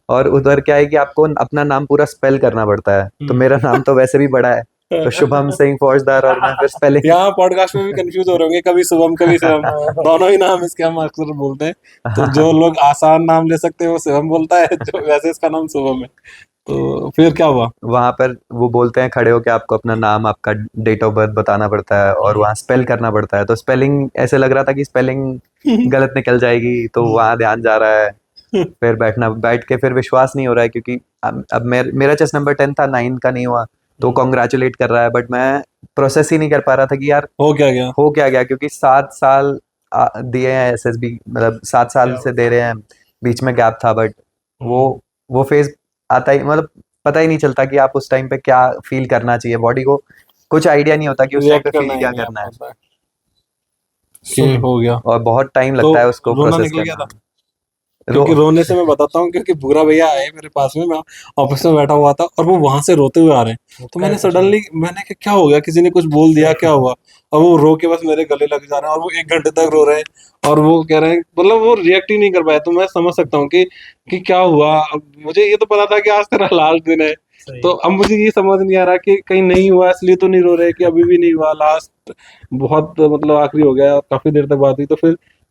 और उधर क्या है कि आपको अपना नाम पूरा स्पेल करना पड़ता है, तो मेरा नाम तो वैसे भी बड़ा है, तो शुभम सिंह फौजदार, और मैं फिर स्पेलिंग यहाँ पॉडकास्ट में भी कंफ्यूज हो रहे होंगे, कभी शुभम कभी शिवम, दोनों ही नाम इसके हम अक्सर बोलते हैं। तो जो लोग आसान नाम ले सकते हैं वो शिवम बोलता है, जो वैसे इसका नाम शुभम है। तो फिर क्या हुआ? वहां पर वो बोलते हैं खड़े होके आपको अपना नाम, आपका डेट ऑफ बर्थ बताना पड़ता है और वहाँ स्पेल करना पड़ता है। तो स्पेलिंग ऐसे लग रहा था कि स्पेलिंग गलत निकल जाएगी, तो वहाँ ध्यान जा रहा है। फिर बैठ के फिर विश्वास नहीं हो रहा है, क्योंकि अब मेरा चेस्ट नंबर 10 था, 9 का नहीं हुआ। तो कॉन्ग्रेचुलेट कर रहा है, बट मैं प्रोसेस ही नहीं कर पा रहा था कि यार हो क्या गया, क्योंकि 7 साल दिए हैं एसएसबी, मतलब 7 साल से दे रहे हैं, बीच में गैप था, बट वो फेज आता ही, मतलब पता ही नहीं चलता कि आप उस टाइम पे क्या फील करना चाहिए। बॉडी को कुछ आइडिया नहीं होता कि उस टाइम पे फील क्या करना है। कि हो गया, और बहुत टाइम तो लगता है उसको रोना प्रोसेस निकल गया करना। था? क्योंकि रोने से मैं बताता हूँ, क्योंकि भूरा भैया आए मेरे पास में, मैं ऑफिस में बैठा हुआ था और वो वहां से रोते हुए आ रहे हैं। तो मैंने सडनली मैंने कहा क्या हो गया, किसी ने कुछ बोल दिया, क्या हुआ? और वो रो के बस मेरे गले लग जा रहे हैं, और वो 1 घंटे तक रो रहे हैं, और वो कह रहे हैं, मतलब वो रिएक्ट ही नहीं कर पाए। तो मैं समझ सकता हूँ कि क्या हुआ। अब मुझे ये तो पता था कि आज तेरा लास्ट दिन है, तो अब मुझे ये समझ नहीं आ रहा कि कहीं नहीं हुआ इसलिए तो नहीं रो रहे, कि अभी भी नहीं हुआ, लास्ट बहुत मतलब आखिरी हो गया, काफी देर तक बात हुई। तो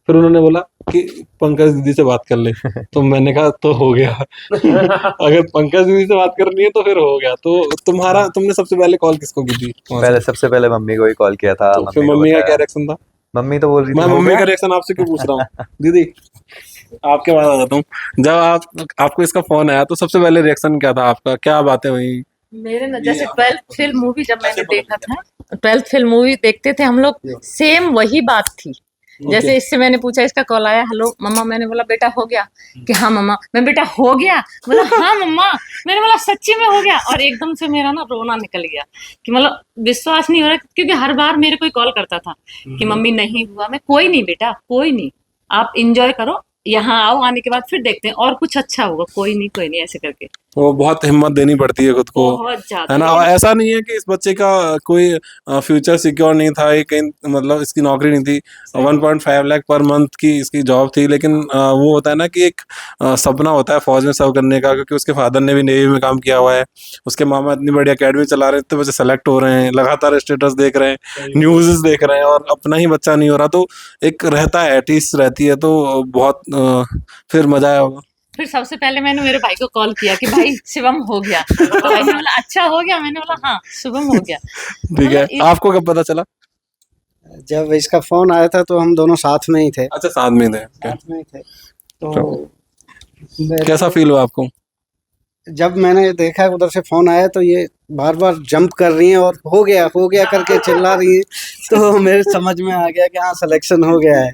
फिर उन्होंने बोला कि पंकज दीदी से बात कर ले। तो मैंने कहा तो हो गया। अगर पंकज दीदी से बात करनी है तो फिर हो गया। तो तुमने सबसे पहले कॉल किसको की थी वहाँ से? सबसे पहले मम्मी को ही कॉल किया था। तो फिर मम्मी का क्या रिएक्शन था? मम्मी तो बोल रही मैं थी मम्मी का रिएक्शन आपसे क्यों पूछ रहा हूँ दीदी, आपके पास आ जाता हूँ। जब आपको इसका फोन आया तो सबसे पहले रिएक्शन क्या था आपका, क्या बातें हुई? मेरे न जैसे 12th फिल्म मूवी जब मैंने देखा था, 12th फिल्म मूवी देखते थे हम लोग, सेम वही बात थी। जैसे इससे मैंने पूछा, इसका कॉल आया, हेलो मम्मा, मैंने बोला बेटा हो गया, कि हाँ मम्मा, मैं बेटा हो गया, बोला हाँ मम्मा, मैंने बोला सच्ची में हो गया। और एकदम से मेरा ना रोना निकल गया, कि मतलब विश्वास नहीं हो रहा, क्योंकि हर बार मेरे कोई कॉल करता था कि मम्मी नहीं हुआ। मैं कोई नहीं बेटा, कोई नहीं, आप इंजॉय करो, यहाँ आओ, आने के बाद फिर देखते हैं और कुछ अच्छा होगा, कोई नहीं, ऐसे करके। वो बहुत हिम्मत देनी पड़ती है खुद को, बहुत ज्यादा, है ना? और ऐसा नहीं है कि इस बच्चे का कोई फ्यूचर सिक्योर नहीं था, ये कहीं मतलब इसकी नौकरी नहीं थी। 1.5 लाख पर मंथ की इसकी जॉब थी, लेकिन वो होता है ना कि एक सपना होता है फौज में सर्व करने का, क्योंकि उसके फादर ने भी नेवी में काम किया हुआ है, उसके मामा इतनी बड़ी अकेडमी चला रहे हैं, तो बच्चे सेलेक्ट हो रहे हैं, लगातार स्टेटस देख रहे हैं, न्यूज़ देख रहे हैं, और अपना ही बच्चा नहीं हो रहा, तो एक रहता है, टीस रहती है। तो बहुत फिर मजा आया होगा। फिर सबसे पहले मैंने मेरे भाई को कॉल किया कि भाई शिवम हो गया। तो भाई ने बोला अच्छा हो गया, मैंने बोला हाँ शिवम हो गया। ठीक है, मतलब आपको कब पता चला? जब इसका फोन आया था तो हम दोनों साथ में ही थे। अच्छा, साथ में थे। साथ में ही थे। तो कैसा फील हुआ आपको? जब मैंने देखा उधर से फोन आया तो ये बार बार जंप कर रही हैं और हो गया करके चिल्ला रही हैं, तो मेरे समझ में आ गया कि हाँ सिलेक्शन हो गया है।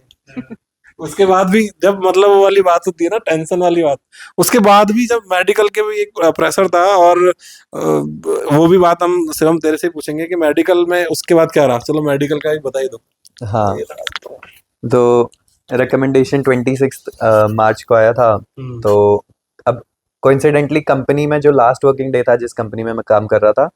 उसके बाद भी जब मतलब वो वाली बात होती है ना, टेंशन वाली बात, उसके बाद भी जब मेडिकल के भी एक प्रेशर था, और वो भी बात हम शिवम तेरे से ही पूछेंगे कि मेडिकल में उसके बाद क्या रहा। चलो मेडिकल का ही बता ही दो। हाँ, तो रिकमेंडेशन 26 मार्च को आया था। तो अब कोइंसिडेंटली कंपनी में जो लास्ट वर्किंग डे था, जिस कंपनी में मैं काम कर रहा था,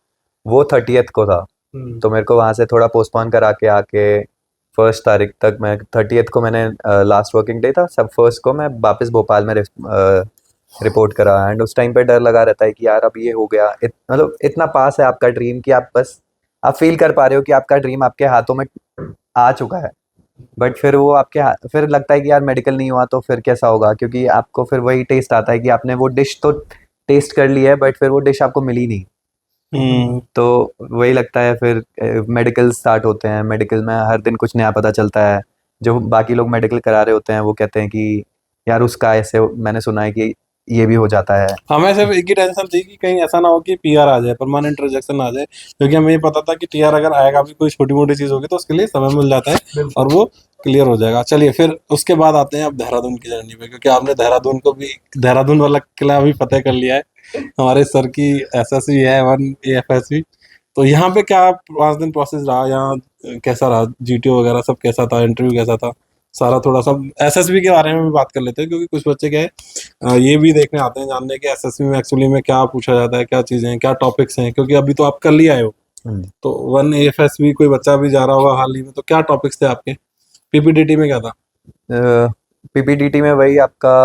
वो 30th को था। तो मेरे को वहाँ से थोड़ा पोस्टपोन करा के आके 1 तारीख तक, मैं 30th को मैंने लास्ट वर्किंग डे था, सब 1 को मैं वापस भोपाल में रिपोर्ट करा। एंड उस टाइम पे डर लगा रहता है कि यार अब ये हो गया, मतलब इतना पास है आपका ड्रीम कि आप बस आप फील कर पा रहे हो कि आपका ड्रीम आपके हाथों में आ चुका है, बट फिर वो फिर लगता है कि यार मेडिकल नहीं हुआ तो फिर कैसा होगा, क्योंकि आपको फिर वही टेस्ट आता है कि आपने वो डिश तो टेस्ट कर ली है बट फिर वो डिश आपको मिली नहीं। तो वही लगता है फिर मेडिकल स्टार्ट होते हैं, मेडिकल में हर दिन कुछ नया पता चलता है। जो बाकी लोग मेडिकल करा रहे होते हैं वो कहते हैं कि यार उसका ऐसे, मैंने सुना है कि ये भी हो जाता है। हमें सिर्फ एक ही टेंशन थी कि कहीं ऐसा ना हो कि पीआर आ जाए, परमानेंट रिजेक्शन आ जाए, क्योंकि हमें ये पता था कि टीआर अगर आएगा भी कोई छोटी मोटी चीज होगी तो उसके लिए समय मिल जाता है और वो क्लियर हो जाएगा। चलिए फिर उसके बाद आते हैं अब देहरादून की जर्नी पे, क्योंकि आपने देहरादून वाला किला भी फतेह कर लिया है। हमारे सर की एसएसवी है 1 एएफएसवी। तो यहाँ पे क्या 5 दिन प्रोसेस रहा, यहाँ कैसा रहा, जीटीओ वगैरह सब कैसा था, इंटरव्यू कैसा था, सारा थोड़ा सा एसएसबी के बारे में भी बात कर लेते हैं, क्योंकि कुछ बच्चे क्या है ये भी देखने आते हैं, जानने कि एसएसबी में एक्चुअली में क्या पूछा जाता है, क्या चीजें हैं, क्या टॉपिक्स हैं, क्योंकि अभी तो आप कल ही आए हो। तो 1 एएफएसवी कोई बच्चा भी जा रहा होगा हाल ही में, तो क्या टॉपिक्स थे आपके पीपीडीटी में, क्या था? पीपीडीटी में वही आपका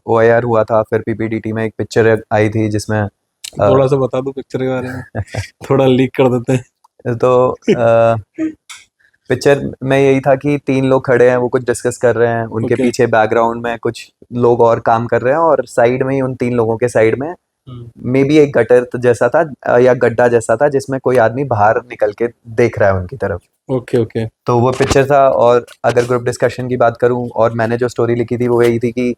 ओआईआर हुआ था, फिर पीपीडीटी में एक पिक्चर आई थी जिसमें थोड़ा सा बता दो पिक्चर के बारे में, थोड़ा लीक कर देते हैं। तो पिक्चर में यही था कि 3 लोग खड़े हैं, वो कुछ डिस्कस कर रहे हैं, उनके Okay. पीछे बैकग्राउंड में कुछ लोग और काम कर रहे हैं, और साइड में ही उन 3 लोगों के साइड में मे बी एक गटर जैसा था या गड्ढा जैसा था जिसमें कोई आदमी बाहर निकल के देख रहा है उनकी तरफ। Okay okay. तो वो पिक्चर था। और अगर ग्रुप डिस्कशन की बात करूं, और मैंने जो स्टोरी लिखी थी वो यही थी कि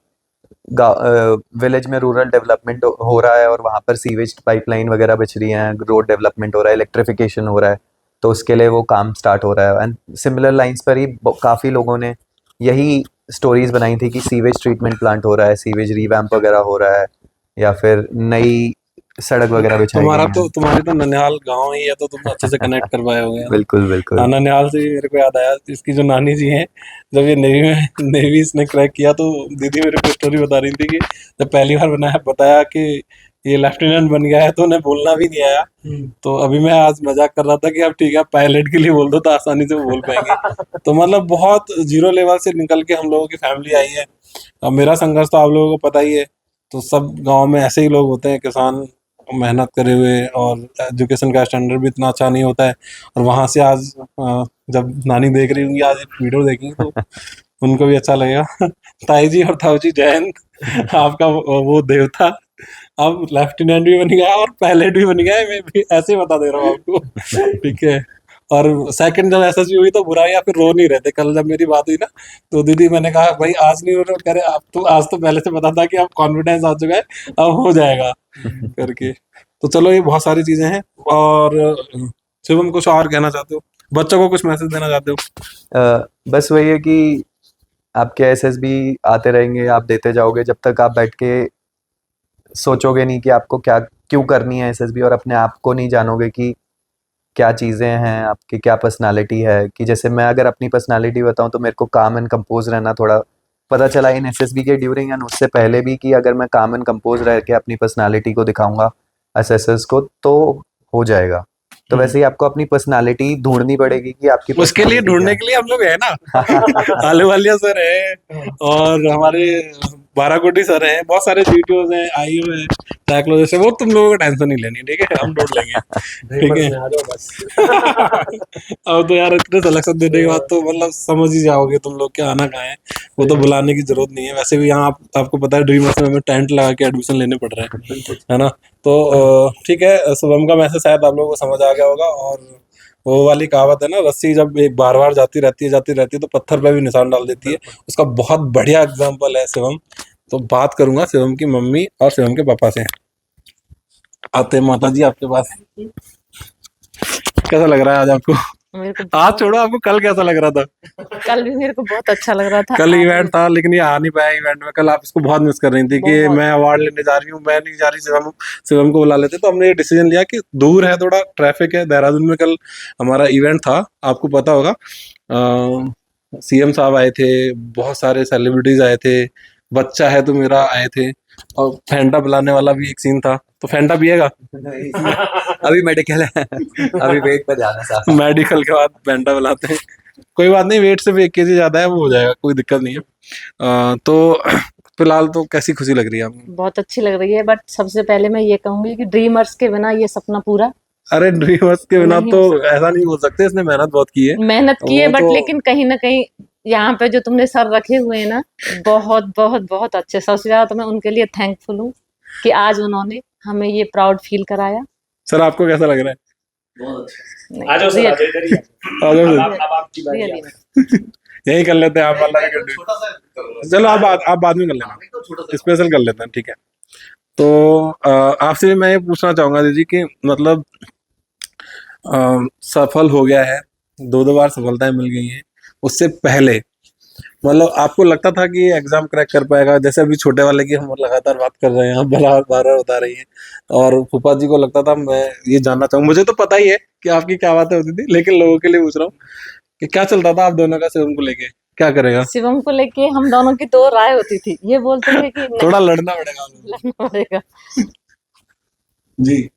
विलेज में रूरल डेवलपमेंट हो रहा है और वहाँ पर सीवेज पाइपलाइन वगैरह बिछ रही हैं, रोड डेवलपमेंट हो रहा है, इलेक्ट्रिफिकेशन हो रहा है, तो उसके लिए वो काम स्टार्ट हो रहा है। एंड सिमिलर लाइंस पर ही काफ़ी लोगों ने यही स्टोरीज बनाई थी कि सीवेज ट्रीटमेंट प्लांट हो रहा है, सीवेज रिवैम्प वगैरह हो रहा है, या फिर नई सड़क वगैरह बिछाई गई है। तुम्हारी तो ननिहाल गांव ही है, तो तुम अच्छे से कनेक्ट कर पाए होगे। बिल्कुल बिल्कुल। ननिहाल से ही मेरे को याद आया, इसकी जो नानी जी हैं, जब ये नेवी इसने क्रैक किया, तो दीदी मेरे को स्टोरी बता रही थी कि जब पहली बार बताया कि ये लेफ्टिनेंट बन गया है तो उन्हें बोलना भी नहीं आया। तो अभी मैं आज मजाक कर रहा था कि अब ठीक है पायलट के लिए बोल दो तो आसानी से वो बोल पाएंगे। तो मतलब बहुत जीरो लेवल से निकल के हम लोगों की फैमिली आई है। अब मेरा संघर्ष तो आप लोगों को पता ही है। तो सब गांव में ऐसे ही लोग होते हैं, किसान मेहनत करे हुए, और एजुकेशन का स्टैंडर्ड भी इतना अच्छा नहीं होता है। और वहां से आज जब नानी देख रही होंगी, आज एक वीडियो देखेंगी तो उनको भी अच्छा लगेगा। ताई जी और ताऊ जी जय हिंद। आपका वो देवता अब लेफ्टिनेंट भी बन गया और पायलट भी बन गया है, मैं भी ऐसे ही बता दे रहा हूँ आपको। ठीक है। और सेकंड जब एसएसबी हुई तो बुरा या फिर रो नहीं रहते। कल जब मेरी बात हुई ना, तो दीदी मैंने कहा भाई आज नहीं रो रहे, कह रहे आप तो आज तो पहले से पता था कि आप कॉन्फिडेंस आ चुका है, अब हो जाएगा करके। तो चलो ये बहुत सारी चीजें हैं। और शिवम कुछ और कहना चाहते हो, बच्चों को कुछ मैसेज देना चाहते हो? बस वही है कि आपके एसएसबी आते रहेंगे, आप देते जाओगे जब तक आप बैठ के सोचोगे नहीं कि आपको क्या क्यों करनी है एसएसबी, और अपने आप को नहीं जानोगे कि क्या चीज़ें हैं आपकी, क्या पर्सनालिटी है। कि जैसे मैं अगर अपनी पर्सनालिटी बताऊं तो मेरे को काम एंड कंपोज रहना थोड़ा पता चला इन एसएसबी के ड्यूरिंग एंड उससे पहले भी, कि अगर मैं काम एंड कंपोज रह के अपनी पर्सनालिटी को दिखाऊंगा एसएसएस को तो हो जाएगा। तो वैसे ही आपको अपनी पर्सनालिटी ढूंढनी पड़ेगी कि आपकी उसके लिए ढूंढने के लिए हम लोग है ना। आलू वालिया सर है और हमारे बाराकोटी सर हैं, बहुत सारे जीटीओज हैं, आईओ है, साइकोलॉजिस्ट है, वो तुम लोगों को टेंशन नहीं लेनी, ठीक है, हम ढूंढ लेंगे। ठीक है। अब तो यार इतने सिलेक्शन देने के बाद तो मतलब समझ ही जाओगे तुम लोग क्या आना कहाँ है, वो तो बुलाने की जरूरत नहीं है। वैसे भी यहाँ आपको पता है ड्रीमर्स में हमें टेंट लगा के एडमिशन लेने पड़ रहे हैं, है ना। तो ठीक है, शुभम का मैसेज शायद आप लोगों को समझ आ गया होगा। और वो वाली कहावत है ना, रस्सी जब एक बार बार जाती रहती है तो पत्थर पे भी निशान डाल देती है, उसका बहुत बढ़िया एग्जाम्पल है शिवम। तो बात करूंगा शिवम की मम्मी और शिवम के पापा से। आते हैं माता जी आपके पास। कैसा लग रहा है आज आपको? मेरे को आज छोड़ो, आपको कल कैसा लग रहा था? कल भी मेरे को बहुत अच्छा लग रहा था। कल आज इवेंट था लेकिन ये आ नहीं पाया इवेंट में। कल आप इसको बहुत मिस कर रही थी कि बहुत। मैं अवार्ड लेने जा रही हूँ, मैं नहीं जा रही, शिवम को बुला लेते। तो हमने ये डिसीजन लिया कि दूर है, थोड़ा ट्रैफिक है देहरादून में। कल हमारा इवेंट था, आपको पता होगा, सीएम साहब आए थे, बहुत सारे सेलिब्रिटीज आए थे, बच्चा है तो मेरा आए थे, और फैंटा पिलाने वाला भी एक सीन था। तो फैंटा पिएगा? अभी मेडिकल है, अभी वेट पर जाना साहब। मेडिकल के बाद फैंटा पिलाते हैं। कोई बात नहीं, वेट से भी 1 kg ज्यादा है, वो हो जाएगा, कोई दिक्कत नहीं है। तो फिलहाल तो कैसी खुशी लग रही है आपको? बहुत अच्छी लग रही है, बट सबसे पहले मैं ये कहूंगी कि ड्रीमर्स के बिना ये सपना पूरा अरे ड्रीमर्स के बिना नहीं तो हो ऐसा नहीं बोल सकते, इसने मेहनत बहुत की है। मेहनत की है, वो बट तो लेकिन कहीं ना कहीं यहाँ पे जो तुमने सर रखे हुए हैं ना, बहुत बहुत बहुत अच्छे। सबसे ज्यादा तो मैं उनके लिए थैंकफुल हूँ कि आज उन्होंने हमें ये प्राउड फील कराया। सर आपको कैसा लग रहा नहीं, आ जाओ सर, आ जाओ इधर ही आ है? जाओ। आ जाओ अब सर। आप अब आपकी बारी रियली है। यही कर लेते हैं आप वाला ही कर लेते। चलो आप बाद में कर लेना, स्पेशल कर लेते हैं, ठीक है। तो आपसे भी मैं ये पूछना चाहूंगा दीदी कि मतलब सफल हो गया है, दो दो बार सफलताएं मिल गई हैं, उससे पहले मतलब आपको लगता था कि ये एग्जाम क्रैक कर पाएगा? जैसे अभी छोटे वाले की हम लगातार बात कर रहे हैं, हम बार बार बार बता रही हैं, और फूफा जी को लगता था, मैं ये जानना चाहूँ, मुझे तो पता ही है कि आपकी क्या बातें होती थी, लेकिन लोगों के लिए पूछ रहा हूँ कि क्या चलता था आप दोनों का शिवम को लेके, क्या करेगा? शिवम को लेके हम दोनों की दो राय होती थी। ये बोलते थे कि नहीं, थोड़ा लड़ना पड़ेगा आप लोगों लड़ना पड़ेगा। को। जी।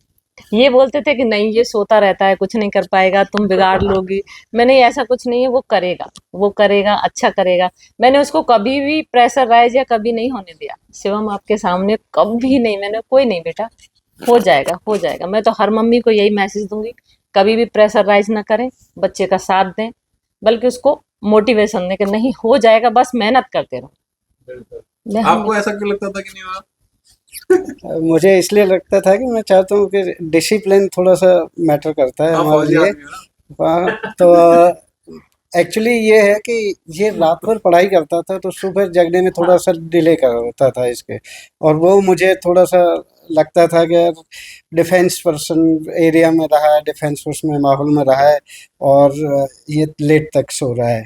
ये बोलते थे कि नहीं, ये सोता रहता है, कुछ नहीं कर पाएगा, तुम बिगाड़ लोगी। मैंने ऐसा कुछ नहीं है, वो करेगा, वो करेगा, अच्छा करेगा। मैंने उसको कभी भी प्रेशराइज या कभी नहीं होने दिया। शिवम आपके सामने कभी नहीं, मैंने कोई नहीं बेटा, हो जाएगा हो जाएगा। मैं तो हर मम्मी को यही मैसेज दूंगी, कभी भी प्रेशराइज ना करें, बच्चे का साथ दें, बल्कि उसको मोटिवेशन दें कि नहीं हो जाएगा, बस मेहनत करते रहो। मैं आपको ऐसा क्यों लगता था कि नहीं होगा? मुझे इसलिए लगता था कि मैं चाहता हूँ कि डिसिप्लिन थोड़ा सा मैटर करता है आप हमारे फौजी लिए। आदमी हो ना? हाँ, तो एक्चुअली ये है कि ये रात भर पढ़ाई करता था, तो सुबह जगने में थोड़ा सा डिले करता था इसके। और वो मुझे थोड़ा सा लगता था कि यार डिफेंस पर्सन एरिया में रहा है, डिफेंस फोर्स में माहौल में रहा है, और ये लेट तक सो रहा है,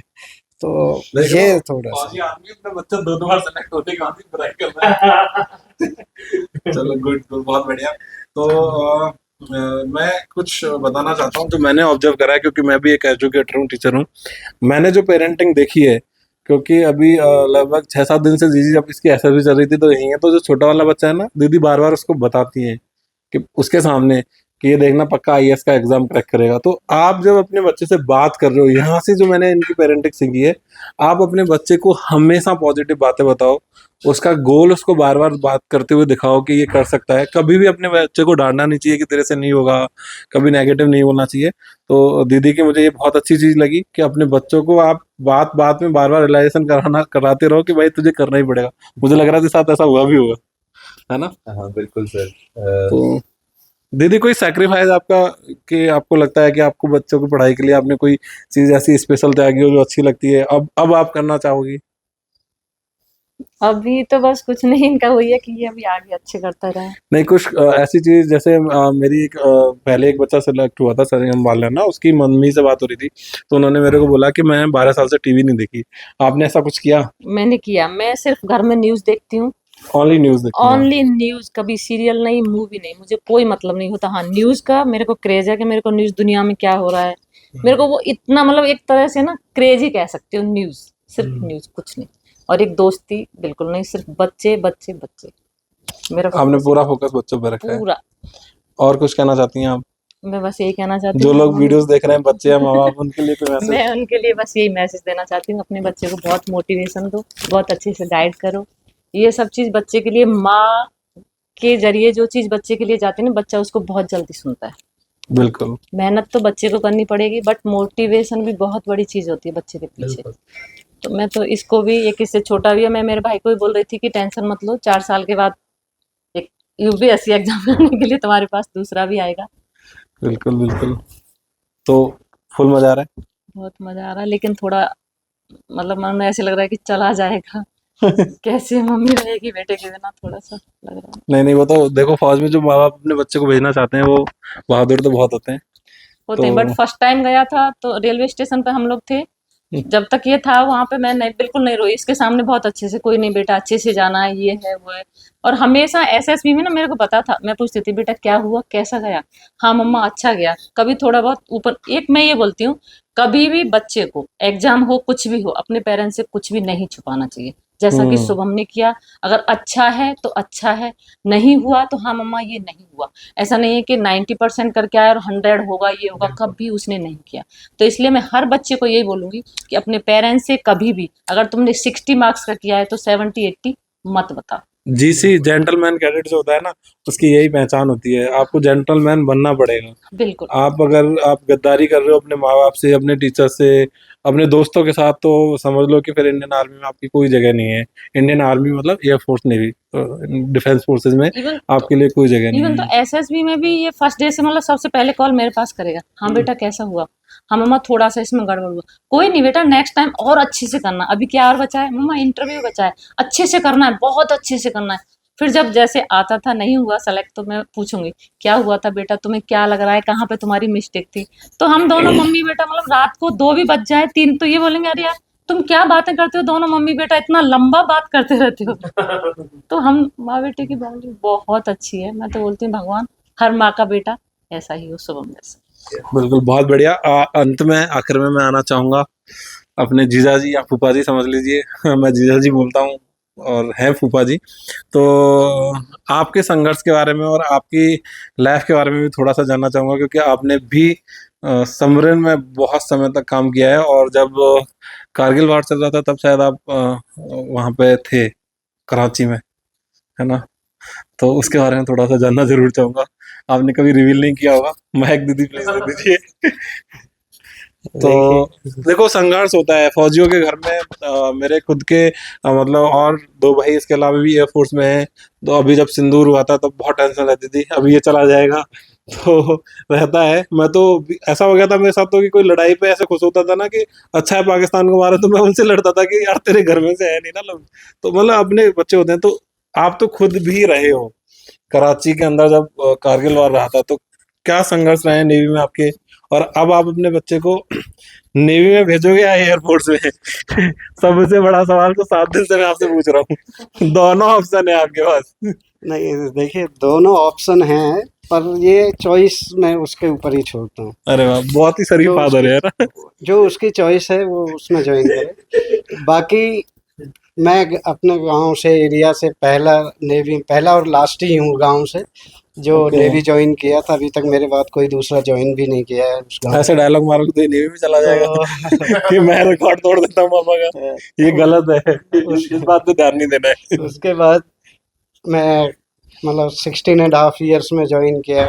तो देखो, ये थोड़ा सा। फौजी आदमी अपने बच्चे दो दो बार सेलेक्ट होने के बाद ही पढ़ाई कर रहा है। चलो गुड, बहुत बढ़िया। तो मैं कुछ बताना चाहता हूँ जो मैंने ऑब्जर्व करा है, क्योंकि मैं भी एक एजुकेटर हूँ, टीचर हूँ। मैंने जो पेरेंटिंग देखी है, क्योंकि अभी लगभग 6-7 दिन से दीदी जब इसकी एसएसबी चल रही थी तो यही है, तो जो छोटा वाला बच्चा है ना, दीदी बार बार उसको बताती है कि उसके सामने कि ये देखना पक्का आईएएस का एग्जाम क्रैक करेगा। तो आप जब अपने बच्चे से बात कर रहे हो, यहाँ से जो मैंने इनकी पेरेंटिंग सीखी है, आप अपने बच्चे को हमेशा पॉजिटिव बातें बताओ, उसका गोल उसको बार बार बात करते हुए दिखाओ कि ये कर सकता है। कभी भी अपने बच्चे को डांटना नहीं चाहिए कि तेरे से नहीं होगा, कभी नेगेटिव नहीं बोलना चाहिए। तो दीदी की मुझे ये बहुत अच्छी चीज लगी कि अपने बच्चों को आप बात बात में बार बार रियलाइजेशन कराते रहो कि भाई तुझे करना ही पड़ेगा। मुझे लग रहा है साथ ऐसा हुआ भी होगा, है ना? हाँ बिल्कुल सर। तो दीदी कोई सैक्रिफाइस आपका, कि आपको लगता है कि आपको बच्चों की पढ़ाई के लिए आपने कोई चीज ऐसी स्पेशल त्यागी हो जो अच्छी लगती है, अब आप करना चाहोगी? अभी तो बस कुछ नहीं, इनका हुई है कि ये अभी आगे अच्छे करता रहे। नहीं, कुछ ऐसी चीज जैसे मेरी एक पहले एक बच्चा सिलेक्ट हुआ था सर वाले ना, उसकी मम्मी से बात हो रही थी, तो उन्होंने मेरे को बोला कि मैं 12 साल से टीवी नहीं देखी। आपने ऐसा कुछ किया? मैंने किया, मैं सिर्फ घर में न्यूज देखती हूँ, ओनली न्यूज देखती हैं आप? ओनली न्यूज, कभी सीरियल नहीं, मूवी नहीं, मुझे कोई मतलब नहीं होता। हाँ, न्यूज का मेरे को क्रेज है कि मेरे को न्यूज दुनिया में क्या हो रहा है, मेरे को वो इतना, मतलब एक तरह से ना क्रेज ही कह सकती हूँ। न्यूज, सिर्फ न्यूज, कुछ नहीं। और एक दोस्ती बिल्कुल नहीं, सिर्फ बच्चे बच्चे बच्चे, मेरा आपने focus पूरा फोकस बच्चों पर रखा है। पूरा। और कुछ कहना चाहती हैं आप? मैं बस यही कहना चाहती जो हूँ, लोग वीडियोस देख रहे हैं, बच्चे या माँ बाप, उनके लिए कोई मैसेज? मैं उनके लिए बस यही मैसेज देना चाहती हूँ, अपने बच्चे को बहुत मोटिवेशन दो, बहुत अच्छे से गाइड करो। ये सब चीज बच्चे के लिए, माँ के जरिए जो चीज बच्चे के लिए जाती है ना, बच्चा उसको बहुत जल्दी सुनता है। बिल्कुल। मेहनत तो बच्चे को करनी पड़ेगी, बट मोटिवेशन भी बहुत बड़ी चीज होती है बच्चे के पीछे। तो मैं तो इसको भी, एक इससे छोटा भी है, मैं मेरे भाई को भी बोल रही थी कि टेंशन मत लो, 4 साल के बाद एक यूपीएससी एग्जाम करने के लिए तुम्हारे पास दूसरा भी आएगा। बिल्कुल बिल्कुल। तो फुल मजा आ रहा है? बहुत मजा आ रहा है, लेकिन थोड़ा मतलब मन में ऐसे लग रहा है कि चला जाएगा, कैसे मम्मी रहेगी बेटे के बिना, थोड़ा सा लग रहा है। नहीं नहीं, वो तो देखो, फौज में जो माँ बाप अपने बच्चे को भेजना चाहते हैं वो बहादुर तो बहुत होते हैं। होते हैं, तो बट फर्स्ट टाइम गया था तो रेलवे स्टेशन पे हम लोग थे, जब तक ये था वहां पे मैं नहीं, बिल्कुल नहीं रोई। इसके सामने बहुत अच्छे से, कोई नहीं बेटा अच्छे से जाना है, ये है वो है। और हमेशा एसएसबी में ना मेरे को पता था, मैं पूछती थी बेटा क्या हुआ, कैसा गया, हाँ मम्मा अच्छा गया। कभी थोड़ा बहुत ऊपर, एक मैं ये बोलती हूँ, कभी भी बच्चे को एग्जाम हो कुछ भी हो, अपने पेरेंट्स से कुछ भी नहीं छुपाना चाहिए, जैसा कि शुभम ने किया। अगर अच्छा है तो अच्छा है, नहीं हुआ तो हाँ मम्मा ये नहीं हुआ। ऐसा नहीं है कि 90% करके आया और 100 होगा ये होगा, कभी उसने नहीं किया। तो इसलिए मैं हर बच्चे को यही बोलूंगी कि अपने पेरेंट्स से कभी भी, अगर तुमने 60 मार्क्स का किया है तो 70-80 मत बताओ, जीसी जेंटलमैन कैडेट जो होता है ना, उसकी यही पहचान होती है, आपको जेंटलमैन बनना पड़ेगा। बिल्कुल। आप अगर आप गद्दारी कर रहे हो अपने माँ बाप से, अपने टीचर से, अपने दोस्तों के साथ, तो समझ लो कि फिर इंडियन आर्मी में आपकी कोई जगह नहीं है। इंडियन आर्मी मतलब एयरफोर्स, नेवी, डिफेंस फोर्सेस में इवन आपके लिए कोई जगह नहीं इवन तो है। एसएसबी में भी ये फर्स्ट डे से मतलब सबसे पहले कॉल मेरे पास करेगा, हाँ बेटा कैसा हुआ, हाँ मम्मा थोड़ा सा इसमें गड़बड़ हुआ, कोई नहीं बेटा नेक्स्ट टाइम और अच्छे से करना, अभी क्या और बचा है मम्मा, इंटरव्यू बचा है, अच्छे से करना है, बहुत अच्छे से करना है। फिर जब जैसे आता था नहीं हुआ सेलेक्ट तो मैं पूछूंगी क्या हुआ था बेटा, तुम्हें क्या लग रहा है, कहाँ पे तुम्हारी मिस्टेक थी। तो हम दोनों मम्मी बेटा मतलब रात को 2 भी बज जाए 3 तो ये बोलेंगे अरे यार तुम क्या बातें करते हो दोनों मम्मी बेटा, इतना लंबा बात करते रहते हो। तो हम माँ बेटे की बॉन्डिंग बहुत अच्छी है, मैं तो बोलती हूँ भगवान हर माँ का बेटा ऐसा ही हो शुभम जैसा। बिल्कुल, बहुत बढ़िया। अंत में, आखिर में मैं आना चाहूंगा अपने जीजा जी या फूफा जी, समझ लीजिए मैं जीजा जी बोलता हूँ और हैं फूफा जी। तो आपके संघर्ष के बारे में और आपकी लाइफ के बारे में भी थोड़ा सा जानना चाहूंगा, क्योंकि आपने भी समरन में बहुत समय तक काम किया है, और जब कारगिल वार चल रहा था तब शायद आप वहाँ पे थे, कराची में, है ना? तो उसके बारे में थोड़ा सा जानना जरूर चाहूंगा। आपने कभी रिवील नहीं किया होगा, महक दीदी प्लीज दे दीजिए। तो देखो, संघर्ष होता है फौजियों के घर में। मेरे खुद के मतलब और 2 भाई इसके अलावा भी एयरफोर्स में हैं। तो अभी जब सिंदूर हुआ था तब बहुत टेंशन रहती थी, अभी ये चला जाएगा तो रहता है। मैं तो ऐसा हो गया था मेरे साथ तो कि कोई लड़ाई पे ऐसे खुश होता था ना कि अच्छा है पाकिस्तान को मारा, तो मैं उनसे लड़ता था कि यार तेरे घर में से है नहीं ना लोग। तो मतलब अपने बच्चे होते हैं। तो आप तो खुद भी रहे हो कराची के अंदर जब कारगिल वार रहा था, तो क्या संघर्ष रहे नेवी में आपके, और अब आप अपने बच्चे को नेवी में भेजोगे या एयरफोर्स में? सबसे बड़ा सवाल तो 7 दिन से मैं आपसे पूछ रहा हूँ। दोनों ऑप्शन है आपके पास। नहीं देखिए, दोनों ऑप्शन हैं, पर ये चॉइस मैं उसके ऊपर ही छोड़ता हूँ। अरे वाह, बहुत ही शरीफ जो फादर है उसकी ना। जो उसकी चॉइस है वो उसमें ज्वाइन करे। बाकी मैं अपने गांव से, एरिया से पहला और लास्ट ही हूँ गांव से जो ओके, नेवी ज्वाइन किया था। अभी तक मेरे बाद कोई दूसरा ज्वाइन भी नहीं किया है उस गांव ऐसे में। डायलॉग मारोगे तो ये नेवी में चला जाएगा तो कि मैं रिकॉर्ड तोड़ देता हूँ मामा का। ये गलत है, इस बात पे ध्यान नहीं देना है। उसके बाद मैं मतलब 16.5 years में ज्वाइन किया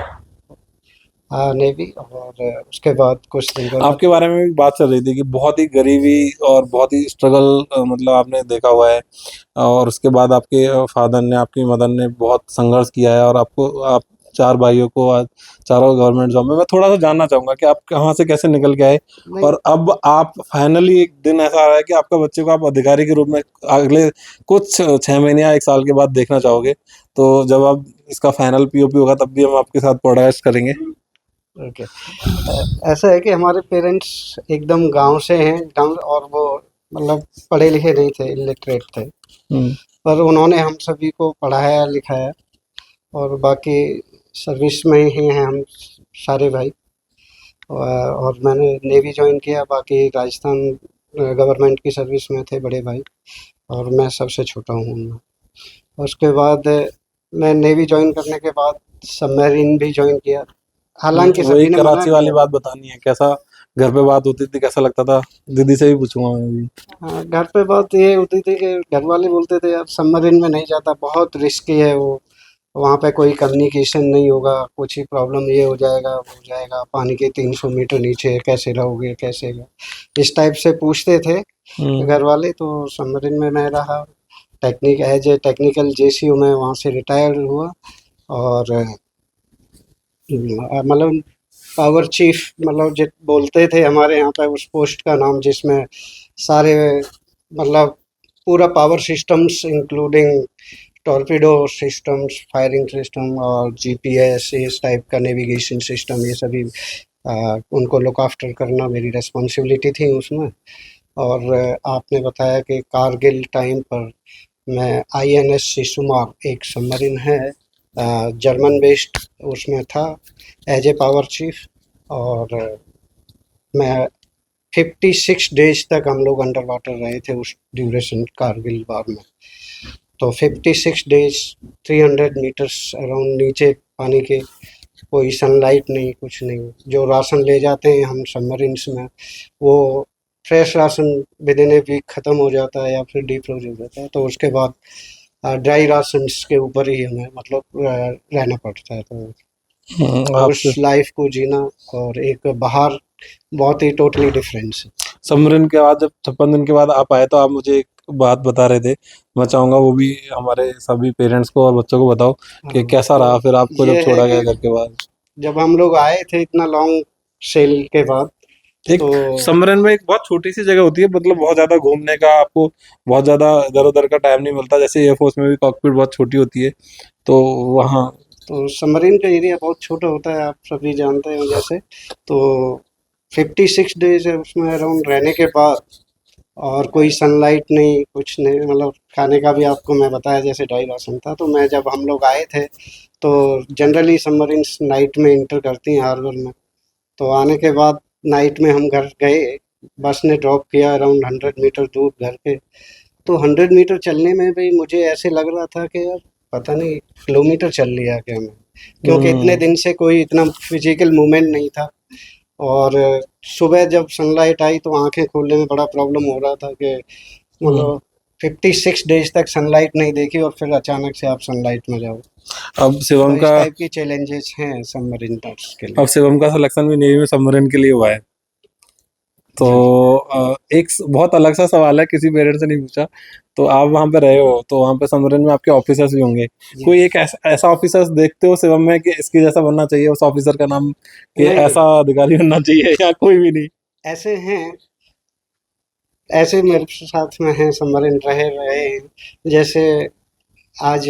नेवी, और उसके बाद कुछ दिन बाद आपके बारे में भी बात चल रही थी कि बहुत ही गरीबी और बहुत ही स्ट्रगल मतलब आपने देखा हुआ है, और उसके बाद आपके फादर ने, आपकी मदर ने बहुत संघर्ष किया है, और आप 4 भाइयों को आज चारों गवर्नमेंट जॉब में। मैं थोड़ा सा जानना चाहूंगा कि आप कहाँ से कैसे निकल के आए, नहीं। और अब आप फाइनली एक दिन ऐसा आ रहा है कि आपका बच्चे को आप अधिकारी के रूप में अगले कुछ 6 महीने या 1 साल के बाद देखना चाहोगे। तो जब आप इसका फाइनल पीओपी होगा तब भी हम आपके साथ पॉडकास्ट करेंगे। ओके। ऐसा है कि हमारे पेरेंट्स एकदम गांव से हैं, गांव, और वो मतलब पढ़े लिखे नहीं थे, इलिटरेट थे, हम्म, पर उन्होंने हम सभी को पढ़ाया लिखाया, और बाकी सर्विस में ही हैं हम सारे भाई। और मैंने नेवी ज्वाइन किया, बाकी राजस्थान गवर्नमेंट की सर्विस में थे बड़े भाई, और मैं सबसे छोटा हूँ उनमें। उसके बाद मैं नेवी ज्वाइन करने के बाद सबमरीन भी ज्वाइन किया, हालांकि वही सभी ने मना कराची वाली किया। बात बतानी है, कैसा घर पे बात होती थी, कैसा लगता था? दीदी से भी पूछूंगा मैं भी। हाँ, घर पे बात ये होती थी कि घर वाले बोलते थे यार सबमरीन में नहीं जाता, बहुत रिस्की है वो, वहाँ पे कोई कम्युनिकेशन नहीं होगा, कुछ ही प्रॉब्लम ये हो जाएगा वो हो जाएगा, पानी के 300 मीटर नीचे कैसे रहोगे कैसे इस टाइप से पूछते थे हम्म, घर वाले। तो सबमरीन में मैं रहा, एज ए टेक्निकल जेसीओ में वहाँ से रिटायर हुआ, और मतलब पावर चीफ मतलब जो बोलते थे हमारे यहाँ पे उस पोस्ट का नाम, जिसमें सारे मतलब पूरा power systems including torpedo systems, firing system और जीपीएस, इस टाइप का नेविगेशन सिस्टम, ये सभी उनको लुक आफ्टर करना मेरी रिस्पॉन्सिबिलिटी थी उसमें। और आपने बताया कि कारगिल टाइम पर मैं आईएनएस शिशुमार, एक सबमरीन है जर्मन बेस्ड, उसमें था एज ए पावर चीफ। और मैं 56 डेज तक हम लोग अंडर वाटर रहे थे उस ड्यूरेशन कारगिल वार में। तो 56 डेज 300 मीटर्स अराउंड नीचे पानी के, कोई सनलाइट नहीं, कुछ नहीं। जो राशन ले जाते हैं हम सबमरीन्स में, वो fresh ration within a week ख़त्म हो जाता है या फिर डीफ्रोज हो जाता है। तो उसके बाद ड्राई राशंस के ऊपर ही हमें मतलब रहना पड़ता है। तो उस आपसे लाइफ को जीना और एक बाहर बहुत ही टोटली डिफरेंस है। समरन के बाद जब 56 दिन के बाद आप आए तो आप मुझे एक बात बता रहे थे, मैं चाहूंगा वो भी हमारे सभी पेरेंट्स को और बच्चों को बताओ कि हाँ, कैसा रहा फिर आपको ये जब है छोड़ा गया कि घर के बाद। जब हम लोग आए थे इतना लॉन्ग सेल के बाद, एक तो समरन में एक बहुत छोटी सी जगह होती है, मतलब बहुत ज्यादा घूमने का आपको बहुत ज्यादा इधर उधर का टाइम नहीं मिलता, जैसे एयरफोर्स में भी कॉकपिट बहुत छोटी होती है, तो वहाँ तो सबमरीन का एरिया बहुत छोटा होता है, आप सभी जानते हैं जैसे। तो 56 डेज है उसमें अराउंड रहने के बाद, और कोई सनलाइट नहीं, कुछ नहीं, मतलब खाने का भी आपको मैं बताया जैसे ढाई राशन था। तो मैं जब हम लोग आए थे तो जनरली सबमरीन्स नाइट में इंटर करती हैं हार्बर में। तो आने के बाद नाइट में हम घर गए, बस ने ड्रॉप किया अराउंड 100 मीटर दूर घर के। तो 100 मीटर चलने में भी मुझे ऐसे लग रहा था कि यार पता नहीं किलोमीटर चल लिया क्या मैं, क्योंकि इतने दिन से कोई इतना फिजिकल मूवमेंट नहीं था। और सुबह जब सनलाइट आई तो आंखें खोलने में बड़ा प्रॉब्लम हो रहा था कि मतलब 56 डेज तक सनलाइट नहीं देखी और फिर अचानक से आप सनलाइट में जाओ। अब तो शिवम इस का टाइप की चैलेंजेस हैं सबमरीन के लिए। अब शिवम का सिलेक्शन भी नेवी में सबमरीन के लिए हुआ है, तो एक बहुत अलग सा सवाल है, किसी पेरेंट्स से नहीं पूछा। तो आप वहां पे रहे हो तो वहां पे सबमरीन में आपके ऑफिसर्स भी होंगे, कोई एक ऐसा ऑफिसर्स देखते हो शिवम में कि इसके जैसा बनना चाहिए, उस ऑफिसर का नाम कि नहीं, ऐसा अधिकारी बनना चाहिए, या कोई भी नहीं? ऐसे हैं, ऐसे मेरे साथ में हैं, सबमरीन रहे हैं। जैसे आज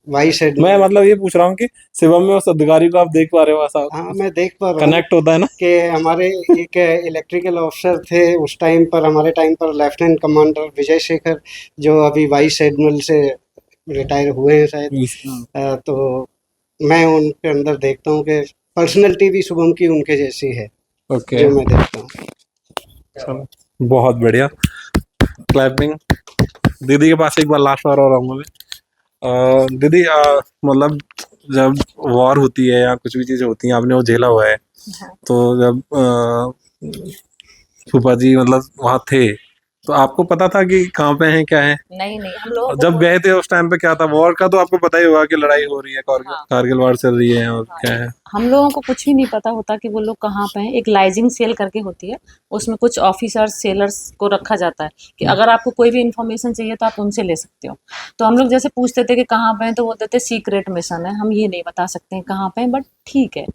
वाइस मैं एडमिरल, मतलब ये पूछ रहा हूँ कि शिवम में उस अधिकारी को आप देख पा रहे हो, ऐसा हाँ मैं देख पा रहा हूँ कनेक्ट होता है ना? कि हमारे एक इलेक्ट्रिकल ऑफिसर थे उस टाइम पर, हमारे टाइम पर लेफ्टिनेंट कमांडर विजय शेखर, जो अभी वाइस एडमिरल से रिटायर हुए हैं शायद। तो मैं उनके अंदर देखता हूँ कि पर्सनैलिटी भी शुभम की उनके जैसी है, ओके, जो मैं देखता हूँ। चलो बहुत बढ़िया, क्लैपिंग। दीदी के पास एक बार लास्ट बार और आऊंगा मैं। दीदी मतलब जब वॉर होती है या कुछ भी चीजें होती हैं, आपने वो झेला हुआ है, तो जब फूफा जी मतलब वहाँ थे तो आपको पता था कि कहाँ पे हैं क्या है? नहीं नहीं, हम लोगों को जब गए थे उस टाइम पे क्या था, वॉर का तो आपको पता ही होगा कि लड़ाई हो रही है, हाँ, कारगिल वॉर चल रही है और क्या है। हम लोगों को कुछ भी नहीं पता होता कि वो लोग कहाँ पे हैं। एक लाइजिंग सेल करके होती है, उसमें कुछ ऑफिसर्स सेलर्स को रखा जाता है कि अगर आपको कोई भी इंफॉर्मेशन चाहिए तो आप उनसे ले सकते हो। तो हम लोग जैसे पूछते थे कि कहाँ पे हैं, तो बोलते थे सीक्रेट मिशन है, हम ये नहीं बता सकते हैं कहाँ पे हैं, बट ठीक है।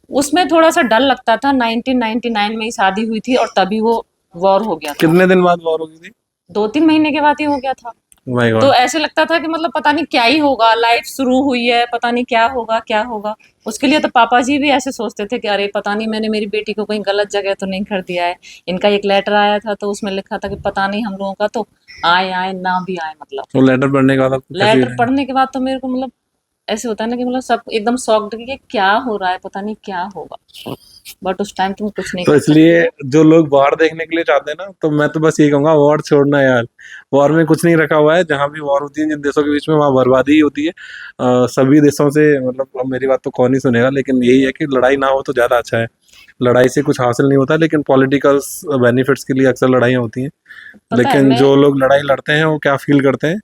उसमें थोड़ा सा डर लगता था। 1999 में ही शादी हुई थी और तभी वो वॉर हो गया था। कितने दिन बाद वॉर होगी थी? 2-3 महीने के बाद ही हो गया था। माय तो गॉड। ऐसे लगता था कि मतलब पता नहीं क्या ही होगा, लाइफ शुरू हुई है, पता नहीं क्या होगा क्या होगा। उसके लिए तो पापा जी भी ऐसे सोचते थे कि अरे पता नहीं मैंने मेरी बेटी को कहीं गलत जगह तो नहीं कर दिया है। इनका एक लेटर आया था तो उसमें लिखा था कि पता नहीं हम लोगों का तो आए आए ना भी आए, मतलब वो लेटर पढ़ने के बाद आपको कैसी लेटर लगी? पढ़ने के बाद तो मेरे को मतलब ऐसे होता है ना कि मतलब सब एकदम शॉक्ड कि क्या हो रहा है, पता नहीं क्या होगा। बट उस टाइम तुम कुछ नहीं तो कर इसलिए सकते। जो लोग वॉर देखने के लिए चाहते हैं ना, तो मैं तो बस ये कहूंगा वॉर छोड़ना यार। वॉर में कुछ नहीं रखा हुआ है, जहां भी वॉर होती है जिन देशों के बीच में, वहां बर्बादी ही होती है। सभी देशों से मतलब, अब मेरी बात तो कौन ही सुनेगा, लेकिन यही है कि लड़ाई ना हो तो ज्यादा अच्छा है। लड़ाई से कुछ हासिल नहीं होता, लेकिन पॉलिटिकल बेनिफिट्स के लिए अक्सर लड़ाइयाँ होती हैं। पता है लेकिन मैं जो लोग लड़ाई लड़ते हैं वो क्या फील करते हैं,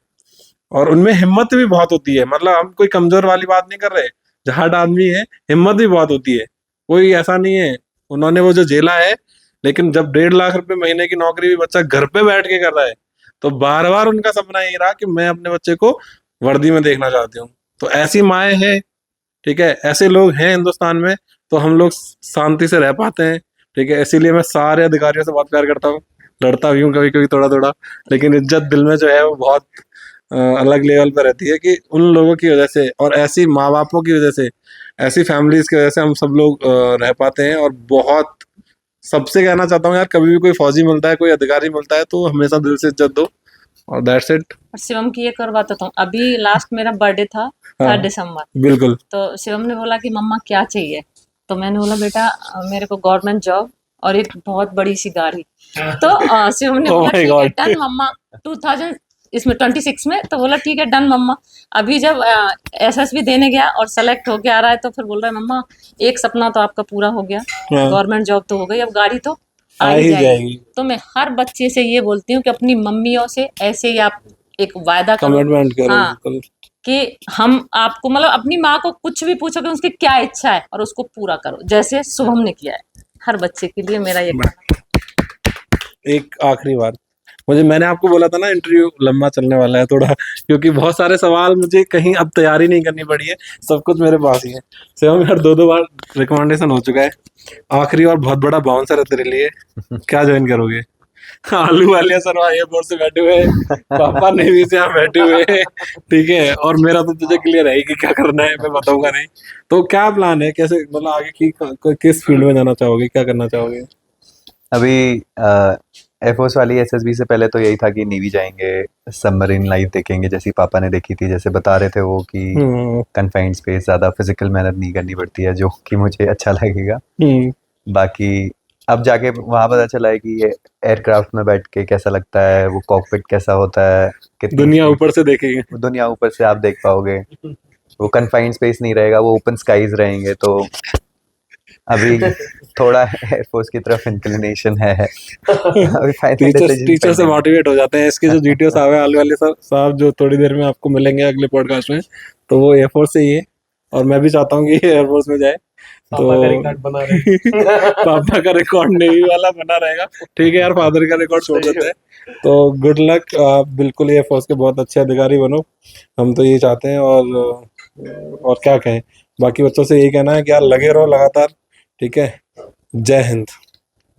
और उनमें हिम्मत भी बहुत होती है। मतलब हम कोई कमजोर वाली बात नहीं कर रहे, जाट आदमी है, हिम्मत भी बहुत होती है, कोई ऐसा नहीं है। उन्होंने वो जो झेला है, लेकिन जब 1.5 लाख रुपए महीने की नौकरी भी बच्चा घर पे बैठ के कर रहा है, तो बार बार उनका सपना यही रहा कि मैं अपने बच्चे को वर्दी में देखना चाहती हूँ। तो ऐसी माएँ हैं, ठीक है, ऐसे लोग हैं हिंदुस्तान में, तो हम लोग शांति से रह पाते हैं। ठीक है, इसीलिए मैं सारे अधिकारियों से बहुत प्यार करता हूँ, लड़ता भी हूँ कभी कभी थोड़ा थोड़ा, लेकिन इज्जत दिल में जो है वो बहुत अलग लेवल पर रहती है, कि उन लोगों की वजह से और ऐसी माँ बापों की वजह से, ऐसी फैमिलीज की वजह से हम सब लोग रह पाते हैं। और बहुत सबसे कहना चाहता हूँ यार, कभी भी कोई फौजी मिलता है, कोई अधिकारी मिलता है, तो हमेशा दिल से इज्जत दो, और दैट्स इट। और शिवम की एक और बात बताऊं, अभी लास्ट मेरा बर्थडे था, हाँ 3 दिसंबर। बिल्कुल। तो शिवम ने बोला कि मम्मा क्या चाहिए, तो मैंने बोला बेटा मेरे को गवर्नमेंट जॉब और एक बहुत बड़ी सी गाड़ी। तो शिवम ने ओह बोला माय ठीक है गॉड। डन मम्मा। 2000 इसमें 26 में, तो बोला ठीक है डन मम्मा। अभी जब एसएसबी देने गया और सेलेक्ट होके आ रहा है, तो फिर बोल रहा है मम्मा एक सपना तो आपका पूरा हो गया, गवर्नमेंट जॉब तो हो गई, अब गाड़ी तो आ आ ही ही जाएगी। जाएगी। तो मैं हर बच्चे से ये बोलती हूँ कि अपनी मम्मियों से ऐसे ही आप एक वायदा करो कमिटमेंट करो हाँ। बिल्कुल। कि हम आपको मतलब अपनी माँ को कुछ भी पूछोगे उसकी क्या इच्छा है और उसको पूरा करो, जैसे शुभम ने किया है हर बच्चे के लिए। मेरा ये एक आखिरी बात, मैंने आपको बोला था ना इंटरव्यू लंबा चलने वाला है थोड़ा, क्योंकि बहुत सारे सवाल मुझे कहीं अब तैयारी नहीं करनी पड़ी है, सब कुछ मेरे पास ही है। सेवा यार 2 बार रिकमेंडेशन हो चुका है, आखिरी और बहुत बड़ा बाउंसर है तेरे लिए, क्या ज्वाइन करोगे? आलू वाले सर एयरपोर्ट से बैठे हुए हैं, पापा नेवी से यहाँ बैठे हुए हैं, ठीक है, और मेरा तो तुझे क्लियर है कि क्या करना है, मैं बताऊंगा नहीं। तो क्या प्लान है, कैसे मतलब आगे की किस फील्ड में जाना चाहोगे, क्या करना चाहोगे? अभी एयरफोर्स वाली एसएसबी से पहले तो यही था कि नेवी जाएंगे, सबमरीन लाइफ देखेंगे जैसी पापा ने देखी थी, जैसे बता रहे थे वो कि कन्फाइंड स्पेस, ज़्यादा फिजिकल मेहनत नहीं करनी पड़ती है, जो कि मुझे अच्छा लगेगा। बाकी अब जाके वहाँ पता चला है कि ये एयरक्राफ्ट में बैठ के कैसा लगता है, वो कॉकपिट कैसा होता है, कितनी दुनिया ऊपर से देखेंगे, दुनिया ऊपर से आप देख पाओगे, वो कन्फाइंड स्पेस नहीं रहेगा, वो ओपन स्काईज रहेंगे। तो अभी थोड़ा एयरफोर्स की तरफ इंक्लिनेशन है। अभी टीचर से मोटिवेट हो जाते हैं। इसके जो जीटीओ साहब है आलू वाले साहब जो थोड़ी देर में आपको मिलेंगे अगले पॉडकास्ट में, तो वो एयरफोर्स से ही है और मैं भी चाहता हूँ कि एयरफोर्स में जाए। तो पापा का रिकॉर्ड नेवी वाला बना रहेगा, ठीक है यार, फादर का रिकॉर्ड छोड़ देते हैं। तो गुड लक, आप बिल्कुल एयरफोर्स के बहुत अच्छे अधिकारी बनो, हम तो ये चाहते हैं। और क्या कहें, बाकी बच्चों से यही कहना है कि यार लगे रहो लगातार, ठीक है। जय हिंद।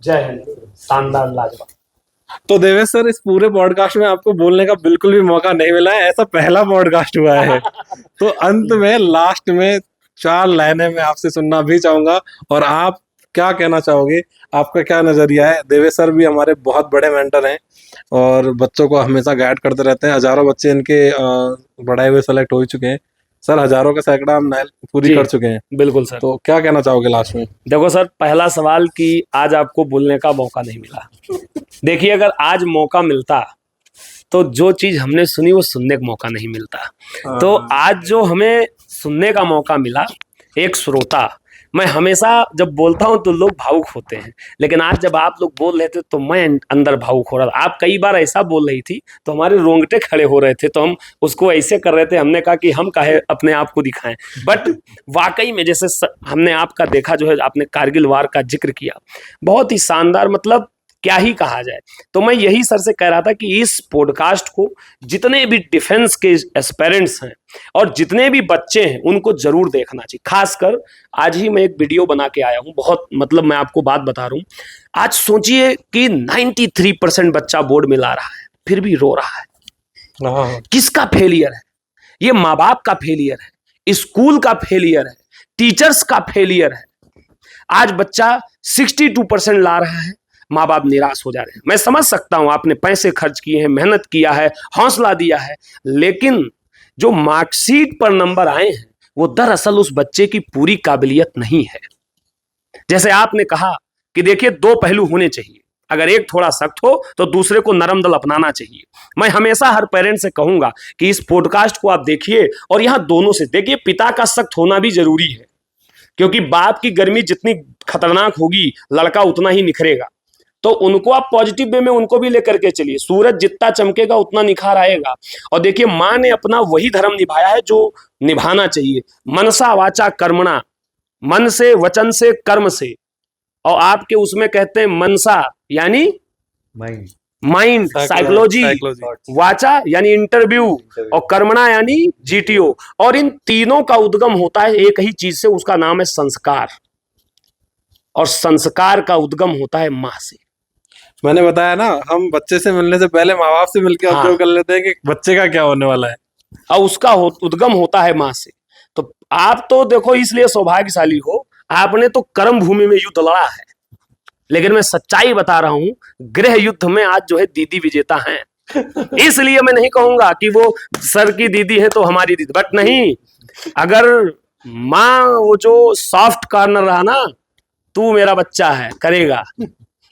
जय हिंद। शानदार, लाजवाब। तो देवेश सर, इस पूरे पॉडकास्ट में आपको बोलने का बिल्कुल भी मौका नहीं मिला है, ऐसा पहला पॉडकास्ट हुआ है। तो अंत में लास्ट में 4 लाइनें मैं आपसे सुनना भी चाहूंगा, और आप क्या कहना चाहोगे, आपका क्या नजरिया है? देवेश सर भी हमारे बहुत बड़े मेंटर हैं और बच्चों को हमेशा गाइड करते रहते हैं, हजारों बच्चे इनके पढ़ाए हुए सेलेक्ट हो चुके हैं सर, हजारों का सैकड़ा हम पूरी कर चुके हैं। बिल्कुल सर। तो क्या कहना चाहोगे लास्ट में? देखो सर, पहला सवाल कि आज आपको बोलने का मौका नहीं मिला। देखिए, अगर आज मौका मिलता तो जो चीज हमने सुनी वो सुनने का मौका नहीं मिलता। तो आज जो हमें सुनने का मौका मिला, एक श्रोता, मैं हमेशा जब बोलता हूं तो लोग भावुक होते हैं, लेकिन आज जब आप लोग बोल रहे थे तो मैं अंदर भावुक हो रहा था। आप कई बार ऐसा बोल रही थी तो हमारे रोंगटे खड़े हो रहे थे, तो हम उसको ऐसे कर रहे थे, हमने कहा कि हम काहे अपने आप को दिखाएं। बट वाकई में जैसे हमने आपका देखा, जो है आपने कारगिल वार का जिक्र किया, बहुत ही शानदार, मतलब क्या ही कहा जाए। तो मैं यही सर से कह रहा था कि इस पॉडकास्ट को जितने भी डिफेंस के एस्पिरेंट्स हैं और जितने भी बच्चे हैं उनको जरूर देखना चाहिए। खासकर आज ही मैं एक वीडियो बना के आया हूं, बहुत मतलब मैं आपको बात बता रहा हूं। आज सोचिए कि 93% बच्चा बोर्ड में ला रहा है फिर भी रो रहा है। किसका फेलियर है? ये माँ बाप का फेलियर है, स्कूल का फेलियर है, टीचर्स का फेलियर है। आज बच्चा 62% ला रहा है, माँ बाप निराश हो जा रहे हैं। मैं समझ सकता हूं, आपने पैसे खर्च किए हैं, मेहनत किया है, हौसला दिया है, लेकिन जो मार्कशीट पर नंबर आए हैं वो दरअसल उस बच्चे की पूरी काबिलियत नहीं है। जैसे आपने कहा कि देखिए 2 पहलू होने चाहिए, अगर एक थोड़ा सख्त हो तो दूसरे को नरम दल अपनाना चाहिए। मैं हमेशा हर पेरेंट से कहूंगा कि इस पॉडकास्ट को आप देखिए और यहां दोनों से देखिए। पिता का सख्त होना भी जरूरी है, क्योंकि बाप की गर्मी जितनी खतरनाक होगी लड़का उतना ही निखरेगा। तो उनको आप पॉजिटिव वे में उनको भी लेकर के चलिए। सूरज जितना चमकेगा उतना निखार आएगा। और देखिए, माँ ने अपना वही धर्म निभाया है जो निभाना चाहिए, मनसा वाचा कर्मणा, मन से, वचन से, कर्म से। और आपके उसमें कहते हैं मनसा यानी माइंड, साइकोलॉजी, वाचा यानी इंटरव्यू, और कर्मणा यानी जीटीओ। और इन तीनों का उद्गम होता है एक ही चीज से, उसका नाम है संस्कार। और संस्कार का उद्गम होता है माँ से। मैंने बताया ना, हम बच्चे से मिलने से पहले माँ बाप से मिलकर ऑब्जर्व कर लेते हैं कि बच्चे का क्या होने वाला है, और उसका उद्गम होता है माँ से। तो आप तो देखो इसलिए सौभाग्यशाली हो, आपने तो कर्म भूमि में युद्ध लड़ा है, लेकिन मैं सच्चाई बता रहा हूं, गृह युद्ध में आज जो है दीदी विजेता हैं। इसलिए मैं नहीं कहूंगा कि वो सर की दीदी है तो हमारी दीदी, बट नहीं, अगर माँ वो जो सॉफ्ट कॉर्नर रहा ना, तू मेरा बच्चा है, करेगा,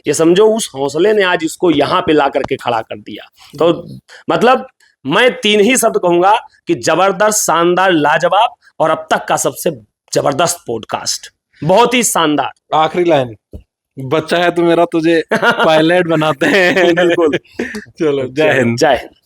ये समझो उस हौसले ने आज इसको यहां पे ला करके खड़ा कर दिया। तो मतलब मैं 3 ही शब्द कहूंगा कि जबरदस्त, शानदार, लाजवाब, और अब तक का सबसे जबरदस्त पॉडकास्ट, बहुत ही शानदार। आखिरी लाइन, बच्चा है तो मेरा तुझे पायलट बनाते हैं। बिल्कुल। चलो, जय हिंद। जय हिंद।